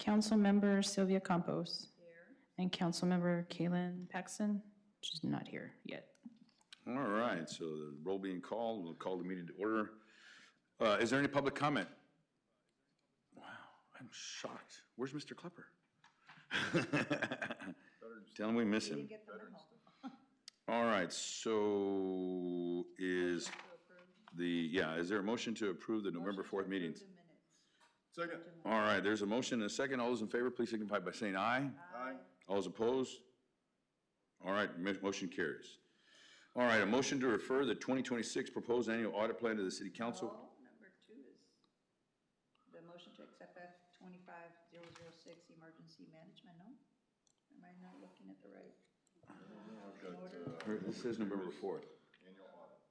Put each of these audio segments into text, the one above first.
Councilmember Sylvia Campos. Here. And Councilmember Kaylin Paxton. She's not here yet. All right, so the roll being called, we'll call the meeting to order. Is there any public comment? Wow, I'm shocked. Where's Mr. Klepper? Tell him we miss him. All right, so is is there a motion to approve the November 4th meetings? Second. All right, there's a motion and a second. All those in favor, please signify by saying aye. Aye. All those opposed? All right, motion carries. All right, a motion to refer the 2026 proposed annual audit plan to the City Council. Number 2 is the motion to accept F25006 emergency management, no? Am I not looking at the right? This says November 4th. Annual audit.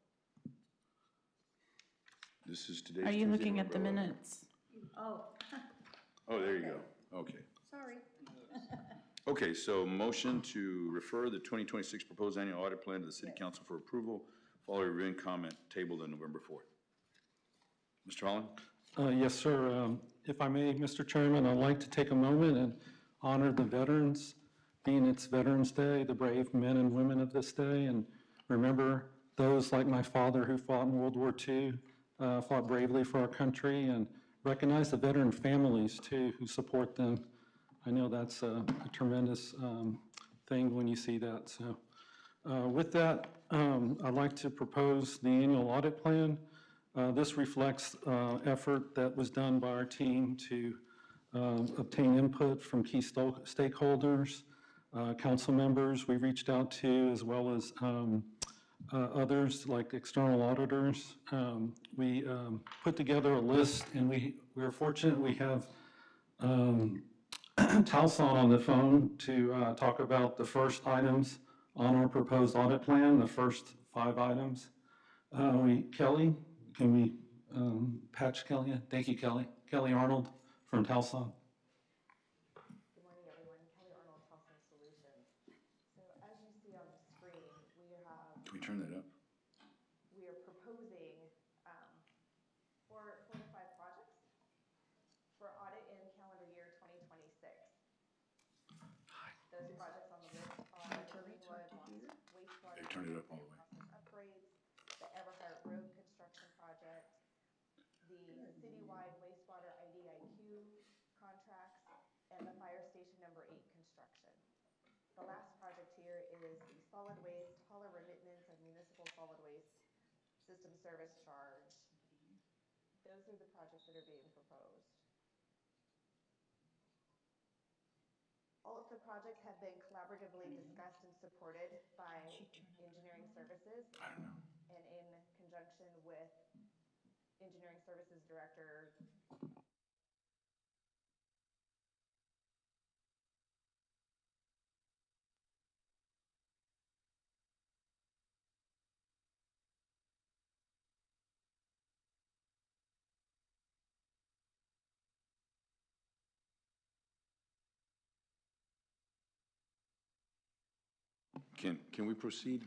This is today's. Are you Tuesday, looking at the November 11th. Oh. minutes? Oh, there you go. Okay. Sorry. Okay, so motion to refer the 2026 proposed annual audit plan to the City Council for approval, following review and comment tabled on November 4th. Mr. Holland? Yes, sir. If I may, Mr. Chairman, I'd like to take a moment and honor the veterans, being it's Veterans Day, the brave men and women of this day, and remember those like my father who fought in World War II, fought bravely for our country, and recognize the veteran families too who support them. I know that's a tremendous thing when you see that. So with that, I'd like to propose the annual audit plan. This reflects effort that was done by our team to obtain input from key stakeholders, council members we reached out to, as well as others like external auditors. We put together a list, and we're fortunate we have Talson on the phone to talk about the first items on our proposed audit plan, the first 5 items. Kelly, can we patch Kelly in? Thank you, Kelly. Kelly Arnold from Talson. Good morning, everyone. Kelly Arnold, Talson Solutions. So as you see on the screen, Can we turn that up? we are proposing 4 to 5 projects for audit in calendar year 2026. Those projects on the list are Greenwood wastewater Turn it up all the way. process upgrades, the Everhart Road construction project, the citywide wastewater IDIQ contracts, and the fire station number 8 construction. The last project here is the solid waste hauler remittance and municipal solid waste system service charge. Those are the projects that are being proposed. All of the projects have been collaboratively discussed and supported by engineering services and in conjunction with engineering services director. Can we proceed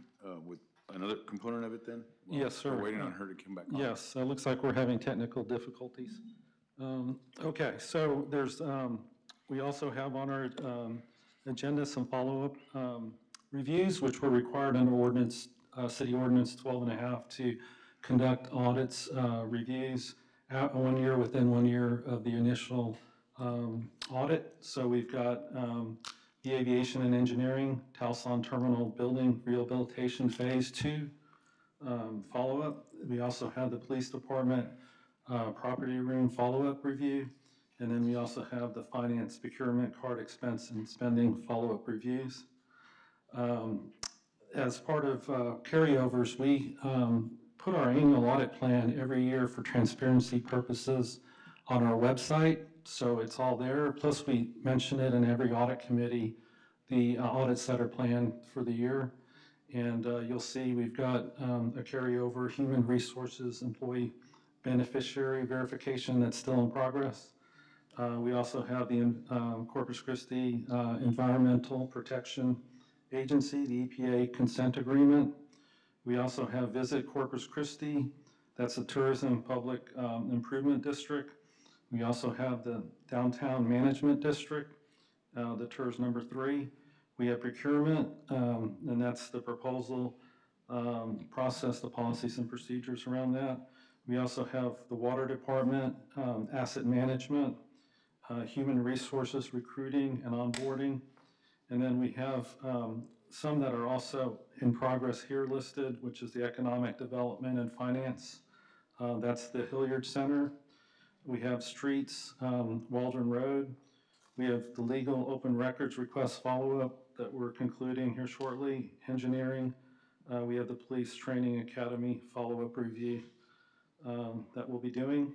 with another component of it then? Yes, sir. We're waiting on her to come back on. Yes, it looks like we're having technical difficulties. Okay, so there's, we also have on our agenda some follow-up reviews, which were required under ordinance, City Ordinance 12.5 to conduct audits, reviews at 1 year within 1 year of the initial audit. So we've got the Aviation and Engineering, Talson Terminal Building Rehabilitation Phase 2 follow-up. We also have the Police Department Property Room follow-up review. And then we also have the Finance, Procurement, Card Expense, and Spending follow-up reviews. As part of carryovers, we put our annual audit plan every year for transparency purposes on our website. So it's all there. Plus, we mention it in every audit committee, the audits that are planned for the year. And you'll see we've got a carryover human resources employee beneficiary verification that's still in progress. We also have the Corpus Christi Environmental Protection Agency, the EPA consent agreement. We also have Visit Corpus Christi. That's a tourism public improvement district. We also have the Downtown Management District, the TERS number 3. We have procurement, and that's the proposal process, the policies and procedures around that. We also have the Water Department, asset management, human resources, recruiting and onboarding. And then we have some that are also in progress here listed, which is the Economic Development and Finance. That's the Hilliard Center. We have streets, Waldron Road. We have the legal open records request follow-up that we're concluding here shortly, engineering. We have the Police Training Academy follow-up review that we'll be doing.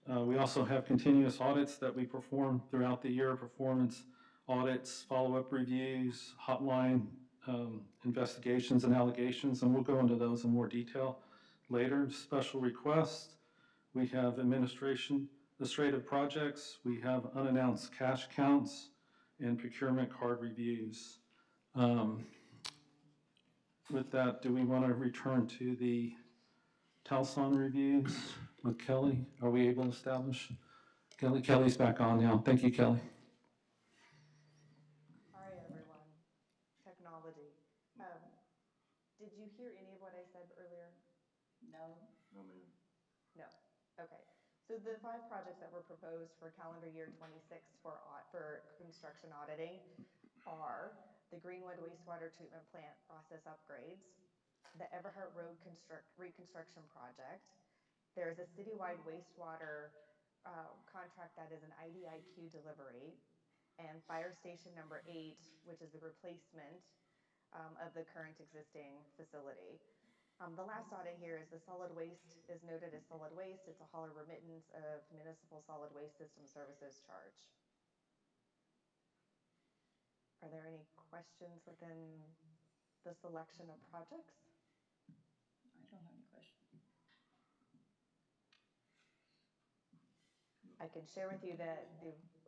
We also have continuous audits that we perform throughout the year, performance audits, follow-up reviews, hotline investigations and allegations, and we'll go into those in more detail later. Special requests. We have administrative projects. We have unannounced cash counts and procurement card reviews. With that, do we want to return to the Telson reviews with Kelly? Are we able to establish? Kelly's back on now. Thank you, Kelly. Sorry, everyone. Technology. Did you hear any of what I said earlier? No. No, ma'am. No. Okay. So the 5 projects that were proposed for calendar year 26 for construction auditing are the Greenwood wastewater treatment plant process upgrades, the Everhart Road reconstruction project. There's a citywide wastewater contract that is an IDIQ delivery, and fire station number 8, which is the replacement of the current existing facility. The last audit here is the solid waste is noted as solid waste. It's a hauler remittance of municipal solid waste system services charge. Are there any questions within the selection of projects? I don't have any questions. I can share with you that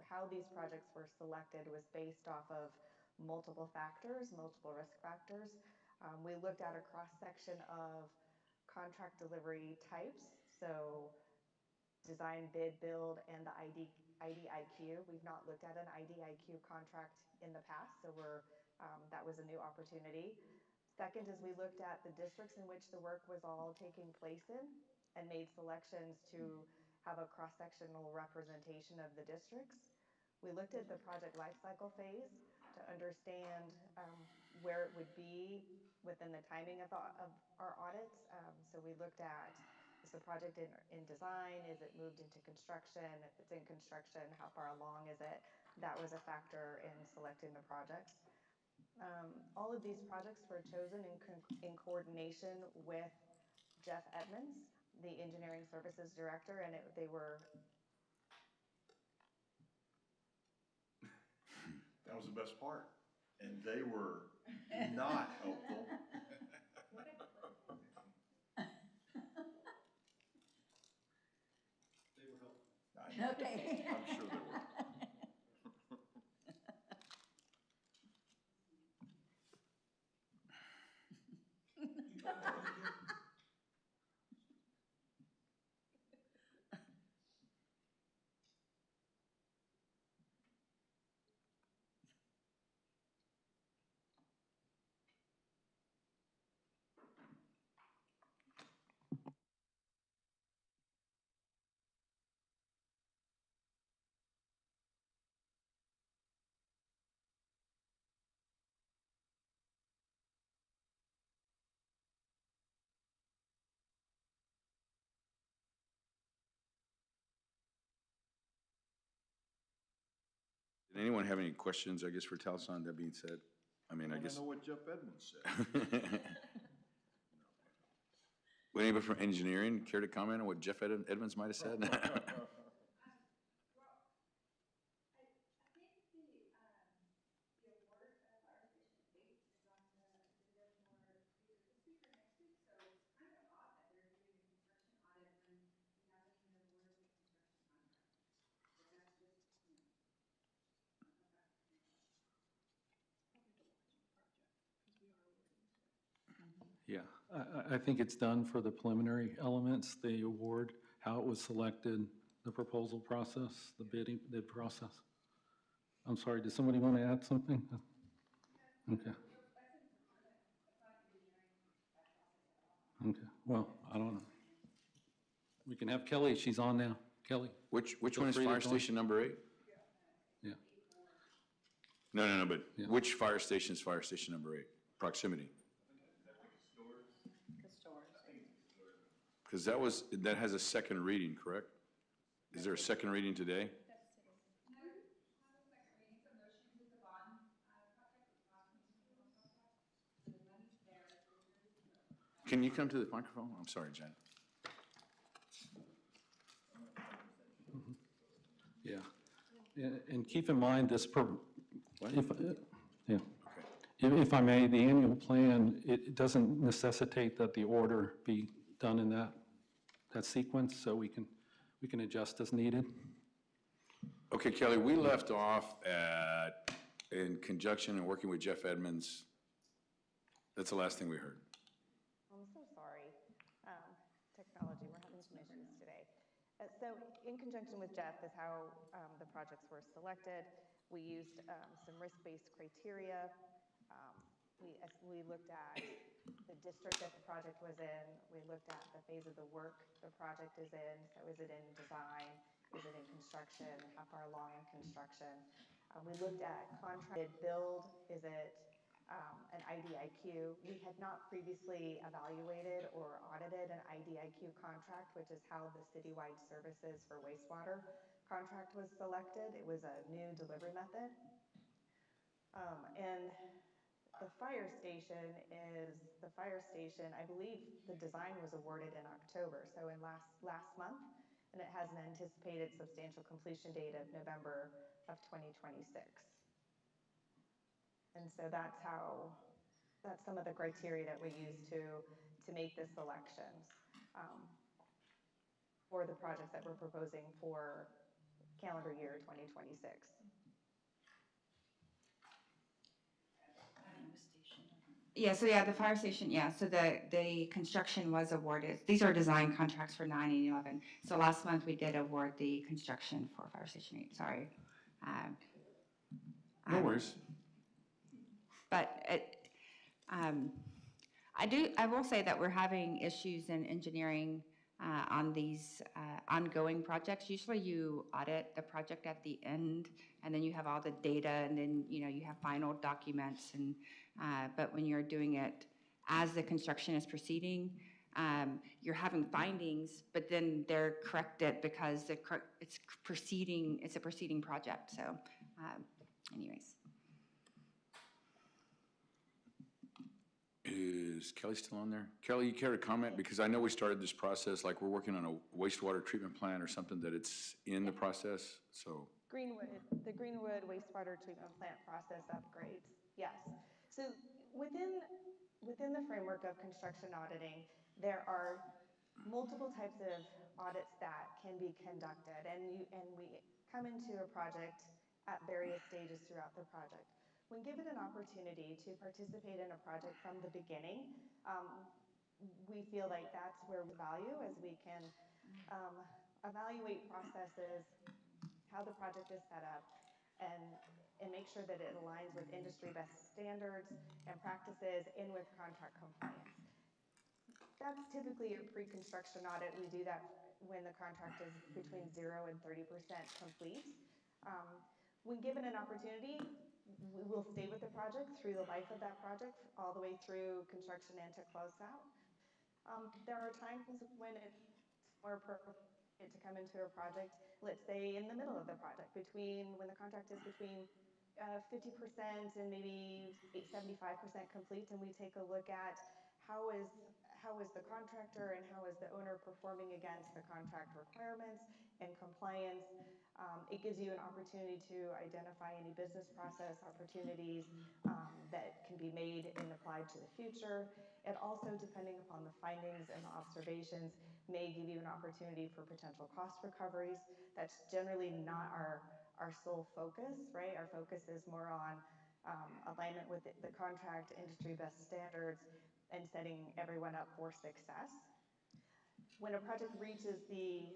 how these projects were selected was based off of multiple factors, multiple risk factors. We looked at a cross-section of contract delivery types, so design, bid, build, and the IDIQ. We've not looked at an IDIQ contract in the past, so that was a new opportunity. Second is we looked at the districts in which the work was all taking place in and made selections to have a cross-sectional representation of the districts. We looked at the project lifecycle phase to understand where it would be within the timing of our audits. So we looked at, is the project in design? Is it moved into construction? If it's in construction, how far along is it? That was a factor in selecting the projects. All of these projects were chosen in coordination with Jeff Edmonds, the Engineering Services Director, and they were... That was the best part. And they were not helpful. They were helpful. Okay. I'm sure they were. Did anyone have any questions, I guess, for Telson, that being said? I mean, I I guess. know what Jeff Edmonds said. Would anybody from engineering care to comment on what Jeff Edmonds might have said? Yeah, I think it's done for the preliminary elements, the award, how it was selected, the proposal process, the bid process. I'm sorry, did somebody want to add something? Okay. Okay, well, I don't know. We can have Kelly, she's on now. Kelly? Which Feel one is free to fire join. station number 8? Yeah. No, but Yeah. which fire station is fire station number 8? Proximity? Because that has a second reading, correct? Is there a second reading today? Can you come to the microphone? I'm sorry, Jen. Yeah. And keep in mind this, yeah. If I may, the annual plan, it doesn't necessitate that the order be done in that sequence, so we can adjust as needed. Okay, Kelly, we left off at, in conjunction and working with Jeff Edmonds. That's the last thing we heard. I'm so sorry. Technology, we're having some issues today. So in conjunction with Jeff is how the projects were selected. We used some risk-based criteria. We looked at the district that the project was in. We looked at the phase of the work the project is in. So is it in design? Is it in construction? How far along in construction? We looked at contracted build. Is it an IDIQ? We had not previously evaluated or audited an IDIQ contract, which is how the citywide services for wastewater contract was selected. It was a new delivery method. And the fire station, I believe the design was awarded in October, so in last month, and it has an anticipated substantial completion date of November of 2026. And so that's some of the criteria that we use to make the selections for the projects that we're proposing for calendar year 2026. Yeah, the fire station, so the construction was awarded. These are design contracts for 9 and 11. So last month we did award the construction for fire station 8, sorry. No worries. But I will say that we're having issues in engineering on these ongoing projects. Usually you audit the project at the end, and then you have all the data, and then you have final documents. And but when you're doing it as the construction is proceeding, you're having findings, but then they're corrected because it's a proceeding project. So, anyways. Is Kelly still on there? Kelly, you care to comment? Because I know we started this process, like we're working on a wastewater treatment plant or something, that it's in the process, so. The Greenwood wastewater treatment plant process upgrades, yes. So within the framework of construction auditing, there are multiple types of audits that can be conducted, and we come into a project at various stages throughout the project. When given an opportunity to participate in a project from the beginning, we feel like that's where we value, as we can evaluate processes, how the project is set up, and make sure that it aligns with industry best standards and practices and with contract compliance. That's typically a pre-construction audit. We do that when the contract is between 0 and 30% complete. When given an opportunity, we will stay with the project through the life of that project, all the way through construction and to close out. There are times when it's more appropriate to come into a project, let's say in the middle of the project, when the contract is between 50% and maybe 75% complete, and we take a look at how is the contractor and how is the owner performing against the contract requirements and compliance. It gives you an opportunity to identify any business process opportunities that can be made and applied to the future. It also, depending upon the findings and the observations, may give you an opportunity for potential cost recoveries. That's generally not our sole focus, right? Our focus is more on alignment with the contract, industry best standards, and setting everyone up for success. When a project reaches the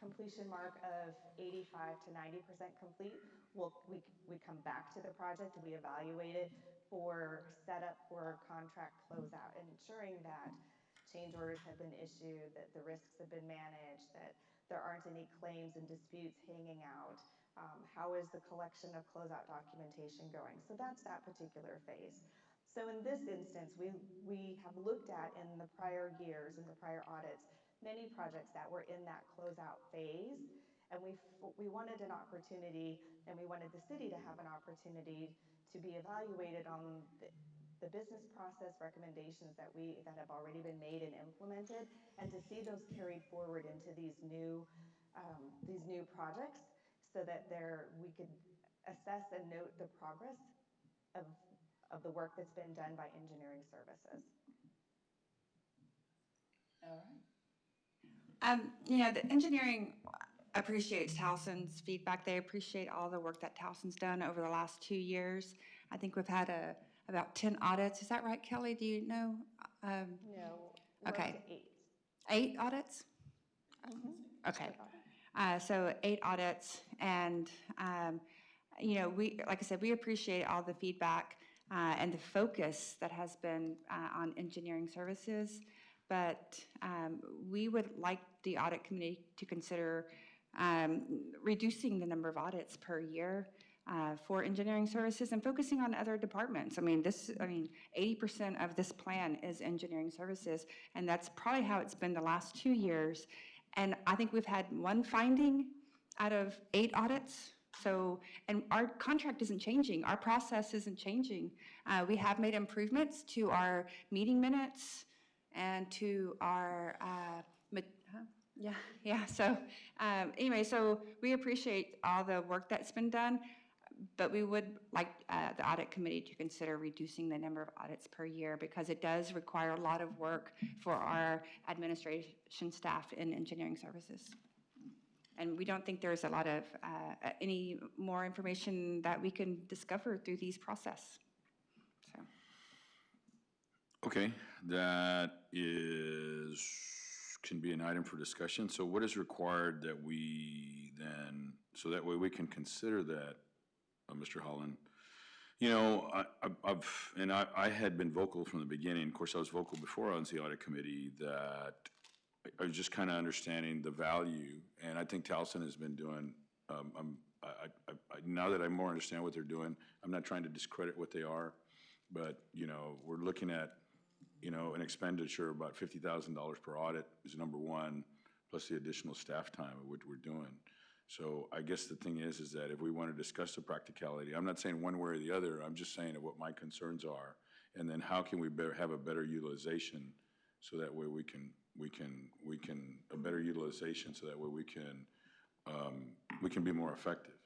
completion mark of 85 to 90% complete, we come back to the project, we evaluate it for setup for contract closeout, ensuring that change orders have been issued, that the risks have been managed, that there aren't any claims and disputes hanging out. How is the collection of closeout documentation going? So that's that particular phase. So in this instance, we have looked at in the prior years, in the prior audits, many projects that were in that closeout phase, and we wanted an opportunity, and we wanted the city to have an opportunity to be evaluated on the business process recommendations that have already been made and implemented, and to see those carried forward into these new projects, so that we could assess and note the progress of the work that's been done by engineering services. All right. The engineering appreciates Towson's feedback. They appreciate all the work that Towson's done over the last 2 years. I think we've had about 10 audits. Is that right, Kelly? Do you know? No, we're up Okay. to 8. 8 audits? Okay. So 8 audits, and, like I said, we appreciate all the feedback and the focus that has been on engineering services, but we would like the audit committee to consider reducing the number of audits per year for engineering services and focusing on other departments. 80% of this plan is engineering services, and that's probably how it's been the last 2 years. And I think we've had 1 finding out of 8 audits. So, and our contract isn't changing. Our process isn't changing. We have made improvements to our meeting minutes and to our, So anyway, so we appreciate all the work that's been done, but we would like the audit committee to consider reducing the number of audits per year, because it does require a lot of work for our administration staff in engineering services. And we don't think there's a lot of any more information that we can discover through these process. So. Okay, that can be an item for discussion. So what is required that we then, so that way we can consider that, Mr. Holland? I had been vocal from the beginning. Of course, I was vocal before I was on the audit committee, that I was just kind of understanding the value, and I think Towson has been doing, now that I more understand what they're doing, I'm not trying to discredit what they are, but, we're looking at, an expenditure of about $50,000 per audit is number one, plus the additional staff time of what we're doing. So I guess the thing is that if we want to discuss the practicality, I'm not saying one way or the other, I'm just saying what my concerns are, and then how can we have a better utilization, so that way we can a better utilization, so that way we can be more effective.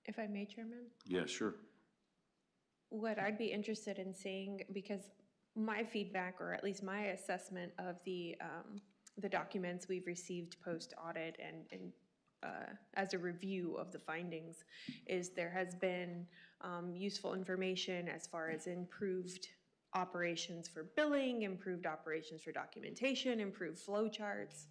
If I may, Chairman? Yeah, sure. What I'd be interested in seeing, because my feedback, or at least my assessment of the documents we've received post-audit and as a review of the findings, is there has been useful information as far as improved operations for billing, improved operations for documentation, improved flow charts.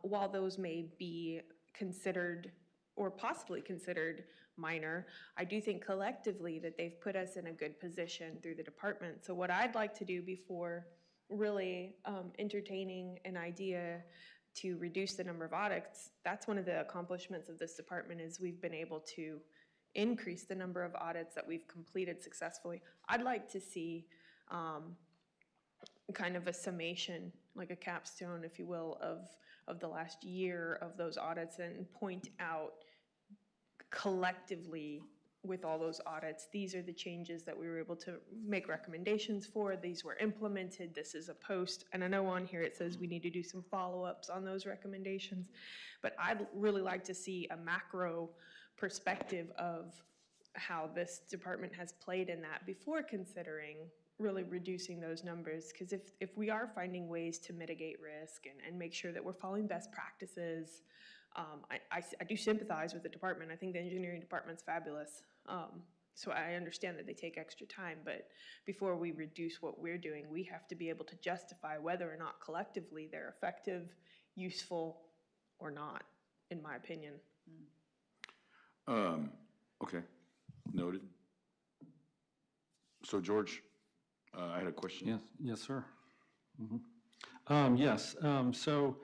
While those may be considered or possibly considered minor, I do think collectively that they've put us in a good position through the department. So what I'd like to do before really entertaining an idea to reduce the number of audits, that's one of the accomplishments of this department, is we've been able to increase the number of audits that we've completed successfully. I'd like to see kind of a summation, like a capstone, if you will, of the last year of those audits, and point out collectively with all those audits, these are the changes that we were able to make recommendations for, these were implemented, this is a post, and I know on here it says we need to do some follow-ups on those recommendations, but I'd really like to see a macro perspective of how this department has played in that before considering really reducing those numbers, because if we are finding ways to mitigate risk and make sure that we're following best practices, I do sympathize with the department. I think the engineering department's fabulous. So I understand that they take extra time, but before we reduce what we're doing, we have to be able to justify whether or not collectively they're effective, useful, or not, in my opinion. Okay, noted. So George, I had a question. Yes, yes, sir. Yes, so,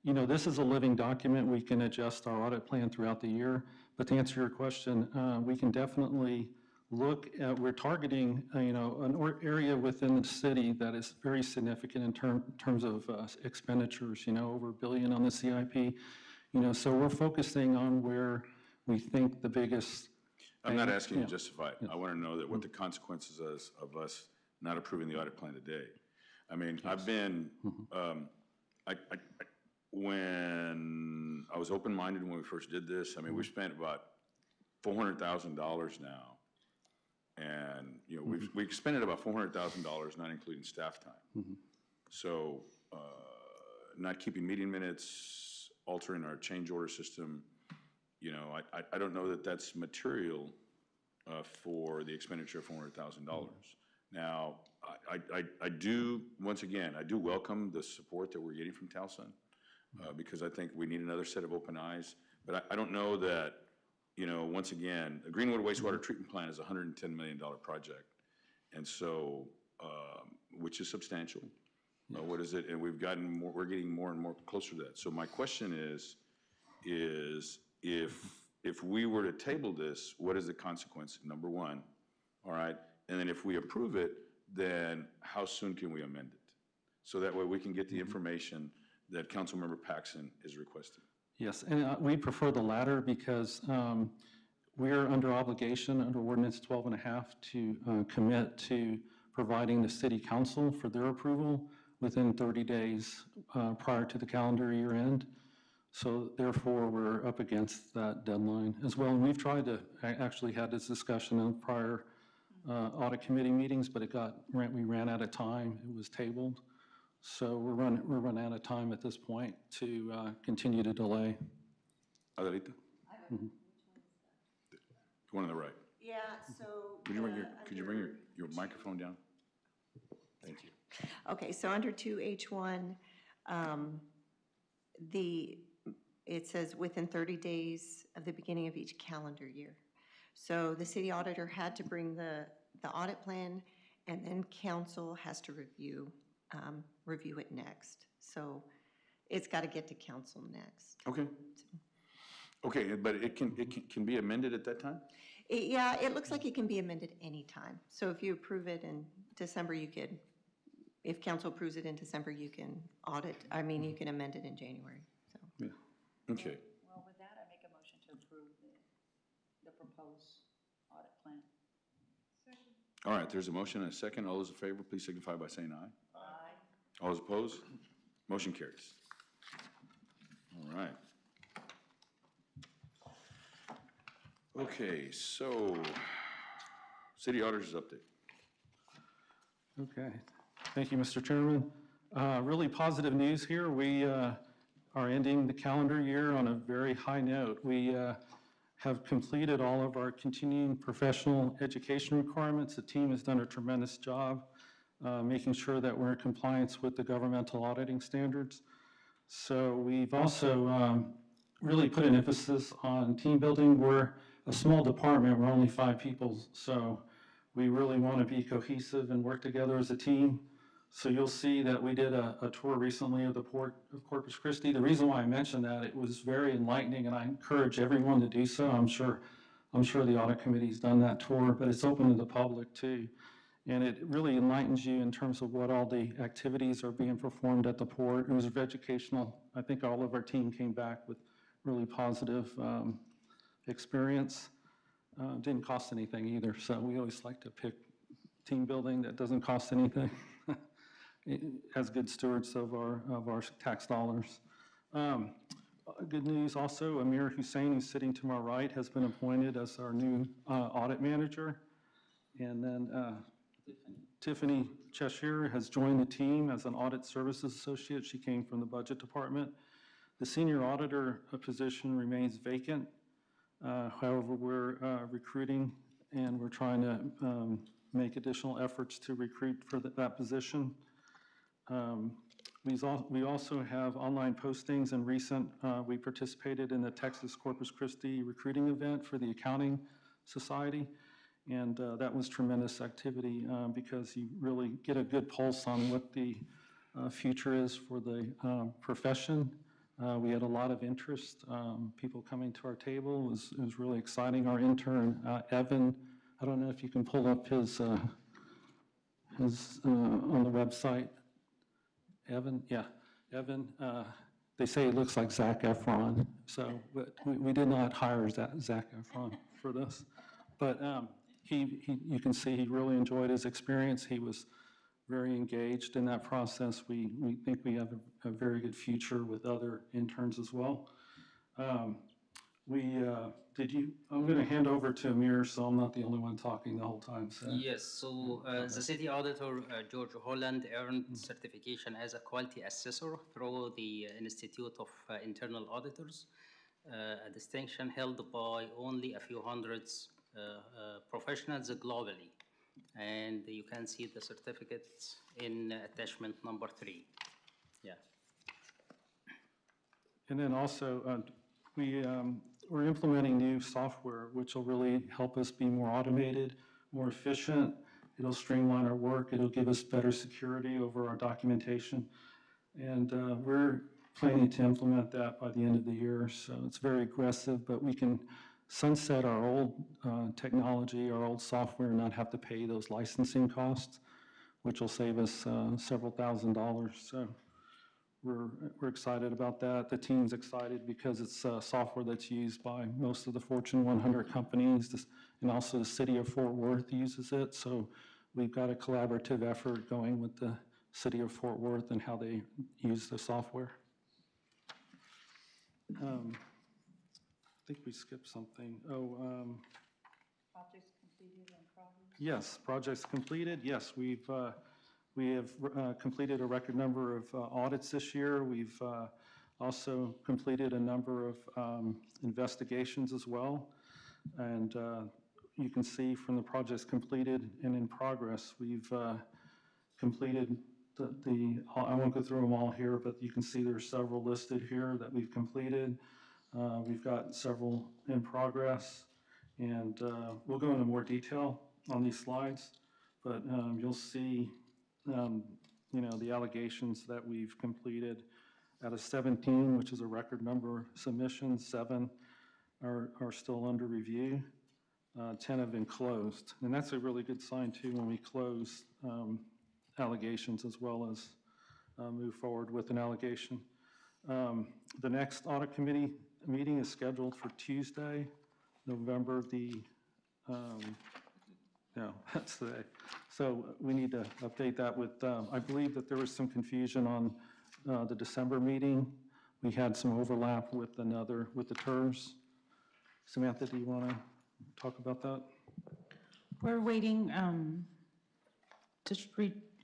this is a living document. We can adjust our audit plan throughout the year. But to answer your question, we can definitely look at, we're targeting, an area within the city that is very significant in terms of expenditures, over $1 billion on the CIP. So we're focusing on where we think the biggest. I'm not asking you to justify it. I want to know that what the consequences is of us not approving the audit plan today. I mean, I've been, when I was open-minded when we first did this, I mean, we spent about $400,000 now. And, we've expended about $400,000, not including staff time. So, not keeping meeting minutes, altering our change order system, I don't know that that's material for the expenditure of $400,000. Now, I do, once again, I do welcome the support that we're getting from Towson, because I think we need another set of open eyes. But I don't know that, once again, the Greenwood Wastewater Treatment Plant is a $110 million project. And so, which is substantial. What is it? And we're getting more and more closer to that. So my question is if we were to table this, what is the consequence, number one, all right? And then if we approve it, then how soon can we amend it? So that way we can get the information that Councilmember Paxson is requesting. Yes, and we prefer the latter because we're under obligation under Ordinance 12.5 to commit to providing the city council for their approval within 30 days prior to the calendar year end. So therefore, we're up against that deadline as well. And we've tried to, I actually had this discussion in prior audit committee meetings, but we ran out of time. It was tabled. So we're running out of time at this point to continue to delay. Adelita? The one on the right. Yeah, so. Could you bring your microphone down? Thank you. Okay, so under 2H1, it says within 30 days of the beginning of each calendar year. So the city auditor had to bring the audit plan, and then council has to review it next. So it's got to get to council next. Okay. Okay, but it can be amended at that time? Yeah, it looks like it can be amended anytime. So if you approve it in December, if council approves it in December, you can you can amend it in January, so. Yeah. Okay. Well, with that, I make a motion to approve the proposed audit plan. All right, there's a motion and a second. All those in favor, please signify by saying aye. Aye. All those opposed? Motion carries. All right. Okay, so, city auditor's update. Okay, thank you, Mr. Chairman. Really positive news here. We are ending the calendar year on a very high note. We have completed all of our continuing professional education requirements. The team has done a tremendous job making sure that we're in compliance with the governmental auditing standards. So we've also really put an emphasis on team building. We're a small department, we're only 5 people, so we really want to be cohesive and work together as a team. So you'll see that we did a tour recently of the Port of Corpus Christi. The reason why I mentioned that, it was very enlightening, and I encourage everyone to do so. I'm sure the audit committee's done that tour, but it's open to the public too. And it really enlightens you in terms of what all the activities are being performed at the port. It was educational. I think all of our team came back with really positive experience. Didn't cost anything either, so we always like to pick team building that doesn't cost anything as good stewards of our tax dollars. Good news also, Amir Hussein, who's sitting to my right, has been appointed as our new audit manager. And then Tiffany Cheshire has joined the team as an audit services associate. She came from the budget department. The senior auditor position remains vacant. However, we're recruiting, and we're trying to make additional efforts to recruit for that position. We also have online postings, and we participated in the Texas Corpus Christi recruiting event for the Accounting Society, and that was tremendous activity because you really get a good pulse on what the future is for the profession. We had a lot of interest, people coming to our table. It was really exciting. Our intern, Evan, I don't know if you can pull up his on the website. Evan, yeah, Evan. They say he looks like Zac Efron, so but we did not hire Zac Efron for this. But you can see he really enjoyed his experience. He was very engaged in that process. We think we have a very good future with other interns as well. I'm going to hand over to Amir, so I'm not the only one talking the whole time. So. Yes, so the city auditor, George Holland, earned certification as a quality assessor through the Institute of Internal Auditors, a distinction held by only a few hundreds professionals globally. And you can see the certificates in attachment number 3. Yeah. And then also, we're implementing new software, which will really help us be more automated, more efficient. It'll streamline our work. It'll give us better security over our documentation. And we're planning to implement that by the end of the year. So it's very aggressive, but we can sunset our old technology, our old software, and not have to pay those licensing costs, which will save us several $1,000s. So we're excited about that. The team's excited because it's software that's used by most of the Fortune 100 companies, and also the city of Fort Worth uses it. So we've got a collaborative effort going with the city of Fort Worth and how they use the software. I think we skipped something. Projects completed and progress? Yes, projects completed. Yes, we have completed a record number of audits this year. We've also completed a number of investigations as well. And you can see from the projects completed and in progress, we've completed I won't go through them all here, but you can see there's several listed here that we've completed. We've got several in progress, and we'll go into more detail on these slides, but you'll see the allegations that we've completed. Out of 17, which is a record number of submissions, 7 are still under review. 10 have been closed, and that's a really good sign too when we close allegations as well as move forward with an allegation. The next audit committee meeting is scheduled for Tuesday, November no, that's today. So we need to update that with, I believe that there was some confusion on the December meeting. We had some overlap with the TERS. Samantha, do you want to talk about that? We're waiting to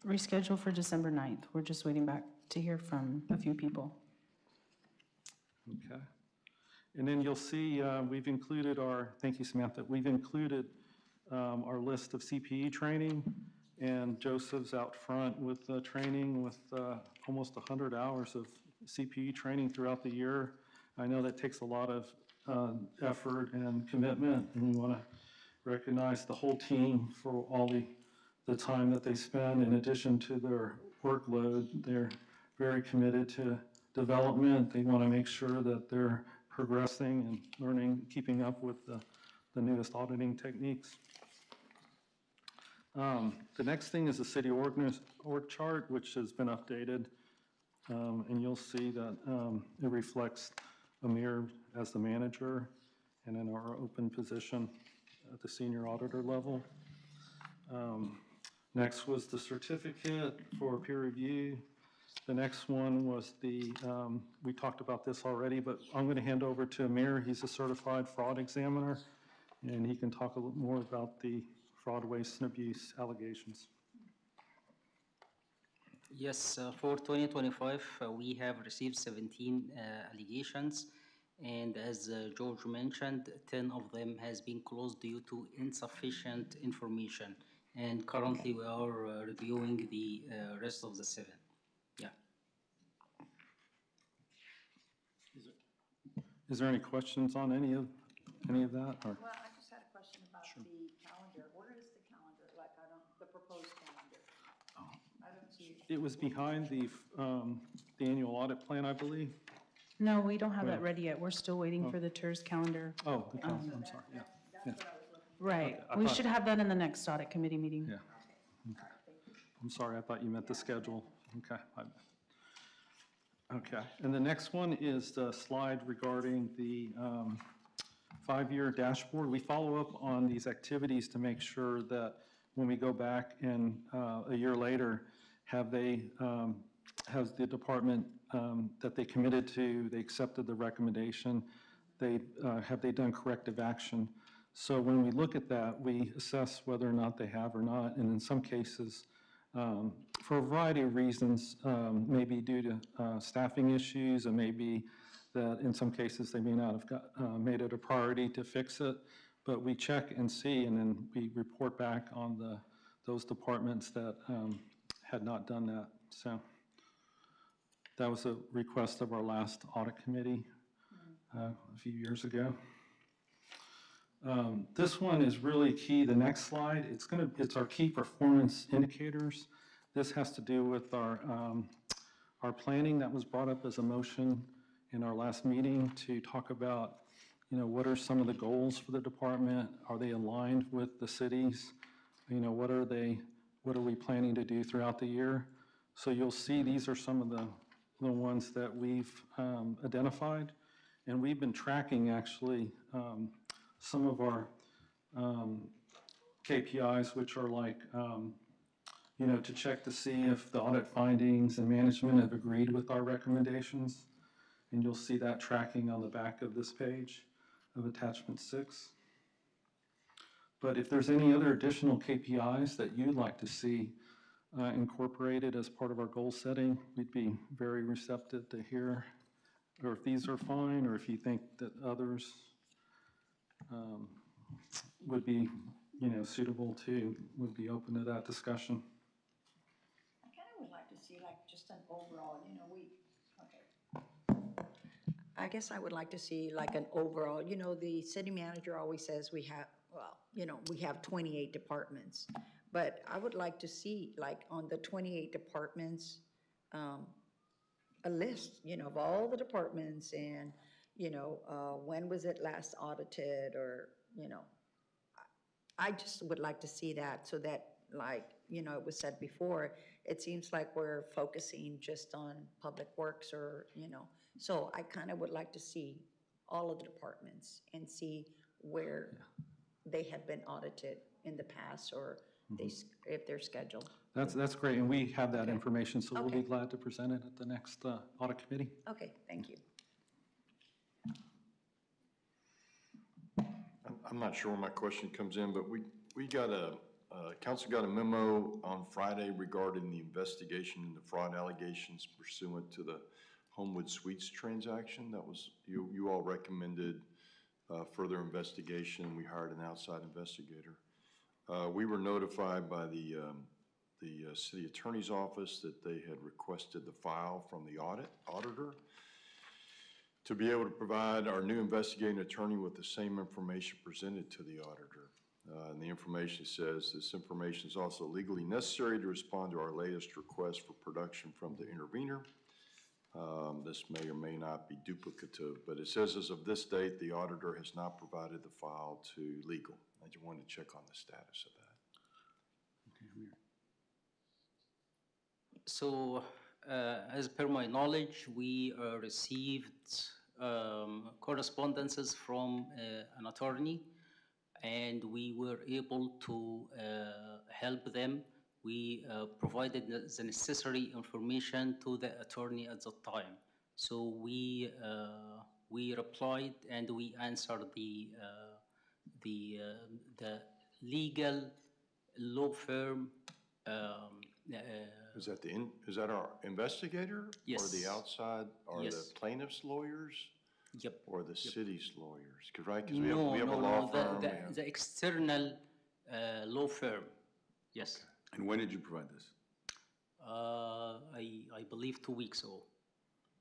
reschedule for December 9th. We're just waiting back to hear from a few people. Okay. And then you'll see we've included thank you, Samantha, we've included our list of CPE training, and Joseph's out front with training with almost 100 hours of CPE training throughout the year. I know that takes a lot of effort and commitment, and we want to recognize the whole team for all the time that they spend. In addition to their workload, they're very committed to development. They want to make sure that they're progressing and learning, keeping up with the newest auditing techniques. The next thing is the city org chart, which has been updated, and you'll see that it reflects Amir as the manager and in our open position at the senior auditor level. Next was the certificate for peer review. The next one was we talked about this already, but I'm going to hand over to Amir. He's a certified fraud examiner, and he can talk a little more about the fraud, waste, and abuse allegations. Yes, for 2025, we have received 17 allegations, and as George mentioned, 10 of them has been closed due to insufficient information, and currently we are reviewing the rest of the 7. Yeah. Is there any questions on any of that, or? Well, I just had a question about the calendar. Where is the calendar? Like, the proposed calendar? I don't see it. It was behind the annual audit plan, I believe. No, we don't have that ready yet. We're still waiting for the TERS calendar. Oh, the council, I'm sorry, yeah. That's what I was looking for. Right. Okay, I We thought- should have that in the next audit committee meeting. Yeah. I'm sorry, I thought you meant the schedule. Okay. Okay, and the next one is the slide regarding the 5-year dashboard. We follow up on these activities to make sure that when we go back and a year later, has the department that they committed to, they accepted the recommendation, have they done corrective action? So when we look at that, we assess whether or not they have or not, and in some cases, for a variety of reasons, maybe due to staffing issues, and maybe that in some cases they may not have made it a priority to fix it, but we check and see, and then we report back on those departments that had not done that. So that was a request of our last audit committee a few years ago. This one is really key. The next slide, it's our key performance indicators. This has to do with our planning that was brought up as a motion in our last meeting to talk about, what are some of the goals for the department? Are they aligned with the cities? What are we planning to do throughout the year? So you'll see these are some of the ones that we've identified. And we've been tracking actually some of our KPIs, which are like, to check to see if the audit findings and management have agreed with our recommendations. And you'll see that tracking on the back of this page of attachment 6. But if there's any other additional KPIs that you'd like to see incorporated as part of our goal setting, we'd be very receptive to hear, or if these are fine, or if you think that others would be, suitable too, would be open to that discussion. I kind of would like to see like just an overall, I guess I would like to see like an overall, the city manager always says we have, we have 28 departments. But I would like to see like on the 28 departments, a list, of all the departments and, when was it last audited or, I just would like to see that so that like, it was said before, it seems like we're focusing just on public works or, so I kind of would like to see all of the departments and see where they had been audited in the past or if they're scheduled. That's great, and we have that information, so we'll be Okay. glad to present it at the next audit committee. Okay, thank you. I'm not sure where my question comes in, but we got council got a memo on Friday regarding the investigation into fraud allegations pursuant to the Homewood Suites transaction. That was, you all recommended further investigation. We hired an outside investigator. We were notified by the city attorney's office that they had requested the file from the auditor to be able to provide our new investigating attorney with the same information presented to the auditor. And the information says this information is also legally necessary to respond to our latest request for production from the intervener. This may or may not be duplicative, but it says as of this date, the auditor has not provided the file to legal. I just wanted to check on the status of that. So, as per my knowledge, we received correspondences from an attorney, and we were able to help them. We provided the necessary information to the attorney at the time. So we replied and we answered the legal law firm. Is that our investigator? Yes. Or the outside, or Yes. the plaintiff's lawyers? Yep. Or the city's lawyers? Right, because No, we have a no, law no, firm. the external law firm, yes. And when did you provide this? I believe 2 weeks ago.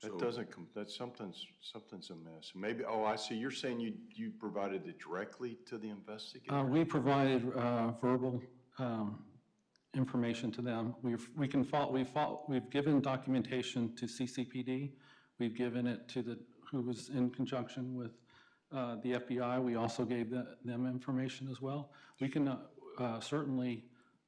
That doesn't, that's something's amiss. Maybe, oh, I see, you're saying you provided it directly to the investigator? We provided verbal information to them. We've given documentation to CCPD. We've given it to who was in conjunction with the FBI. We also gave them information as well. We can certainly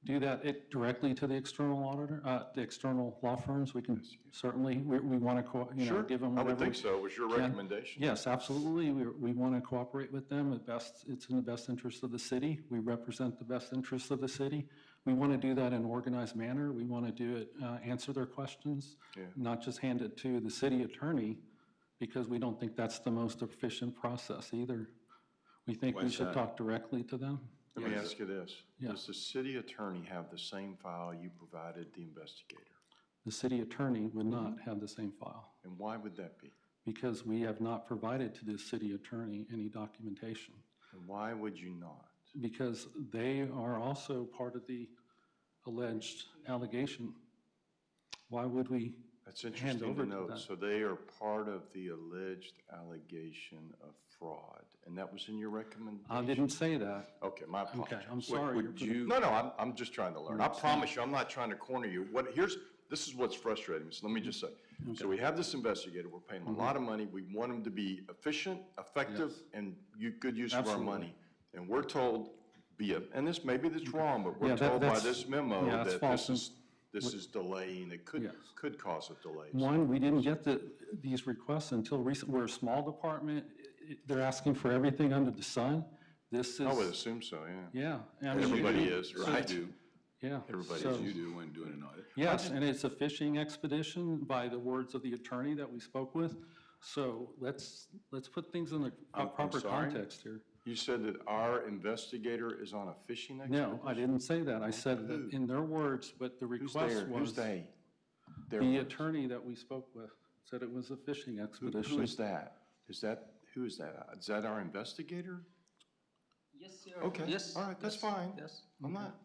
do that directly to the external auditor, the external law firms. We can certainly, we want to, Sure, give them I whatever. would think so. It was your recommendation. Yes, absolutely. We want to cooperate with them. It's in the best interest of the city. We represent the best interests of the city. We want to do that in an organized manner. We want to do it, answer their questions, not just hand it to the city attorney, because we don't think that's the most efficient process either. We think we should talk directly to them. Let me ask you this. Yeah. Does the city attorney have the same file you provided the investigator? The city attorney would not have the same file, And why would that be? because we have not provided to the city attorney any documentation. And why would you not? Because they are also part of the alleged allegation. Why would we That's hand interesting over to to note. that? So they are part of the alleged allegation of fraud, and that was in your recommendation? I didn't say that. Okay, my apologies. Okay, I'm sorry. Would you, No, I'm just trying to learn. I promise you, I'm not trying to corner you. This is what's frustrating me, so let me just say. So we have this investigator, we're paying him a lot of money, we want him to be efficient, effective, and good use of our Absolutely. money. And we're told and maybe that's wrong, but Yeah, we're told by that's- this memo yeah, that's that false. this is delaying, it Yes. could cause a delay. One, we didn't get these requests until recent. We're a small department. They're asking for everything under the sun. This is. I would assume so, yeah. Yeah. I mean, Everybody is, right? Yeah. Everybody so- is. you do when doing an audit? Yes, and it's a fishing expedition by the words of the attorney that we spoke with. So let's put things in the proper sorry? context here. You said that our investigator is on a fishing expedition? No, I didn't say that. I said that in their words, but the Who's request there? Who's was, they? Their the words. attorney that we spoke with said it was a fishing expedition. Who is that? Who is that? Is that our investigator? Yes, sir. Okay, Yes. all right, that's yes, fine. Yes. I'm not,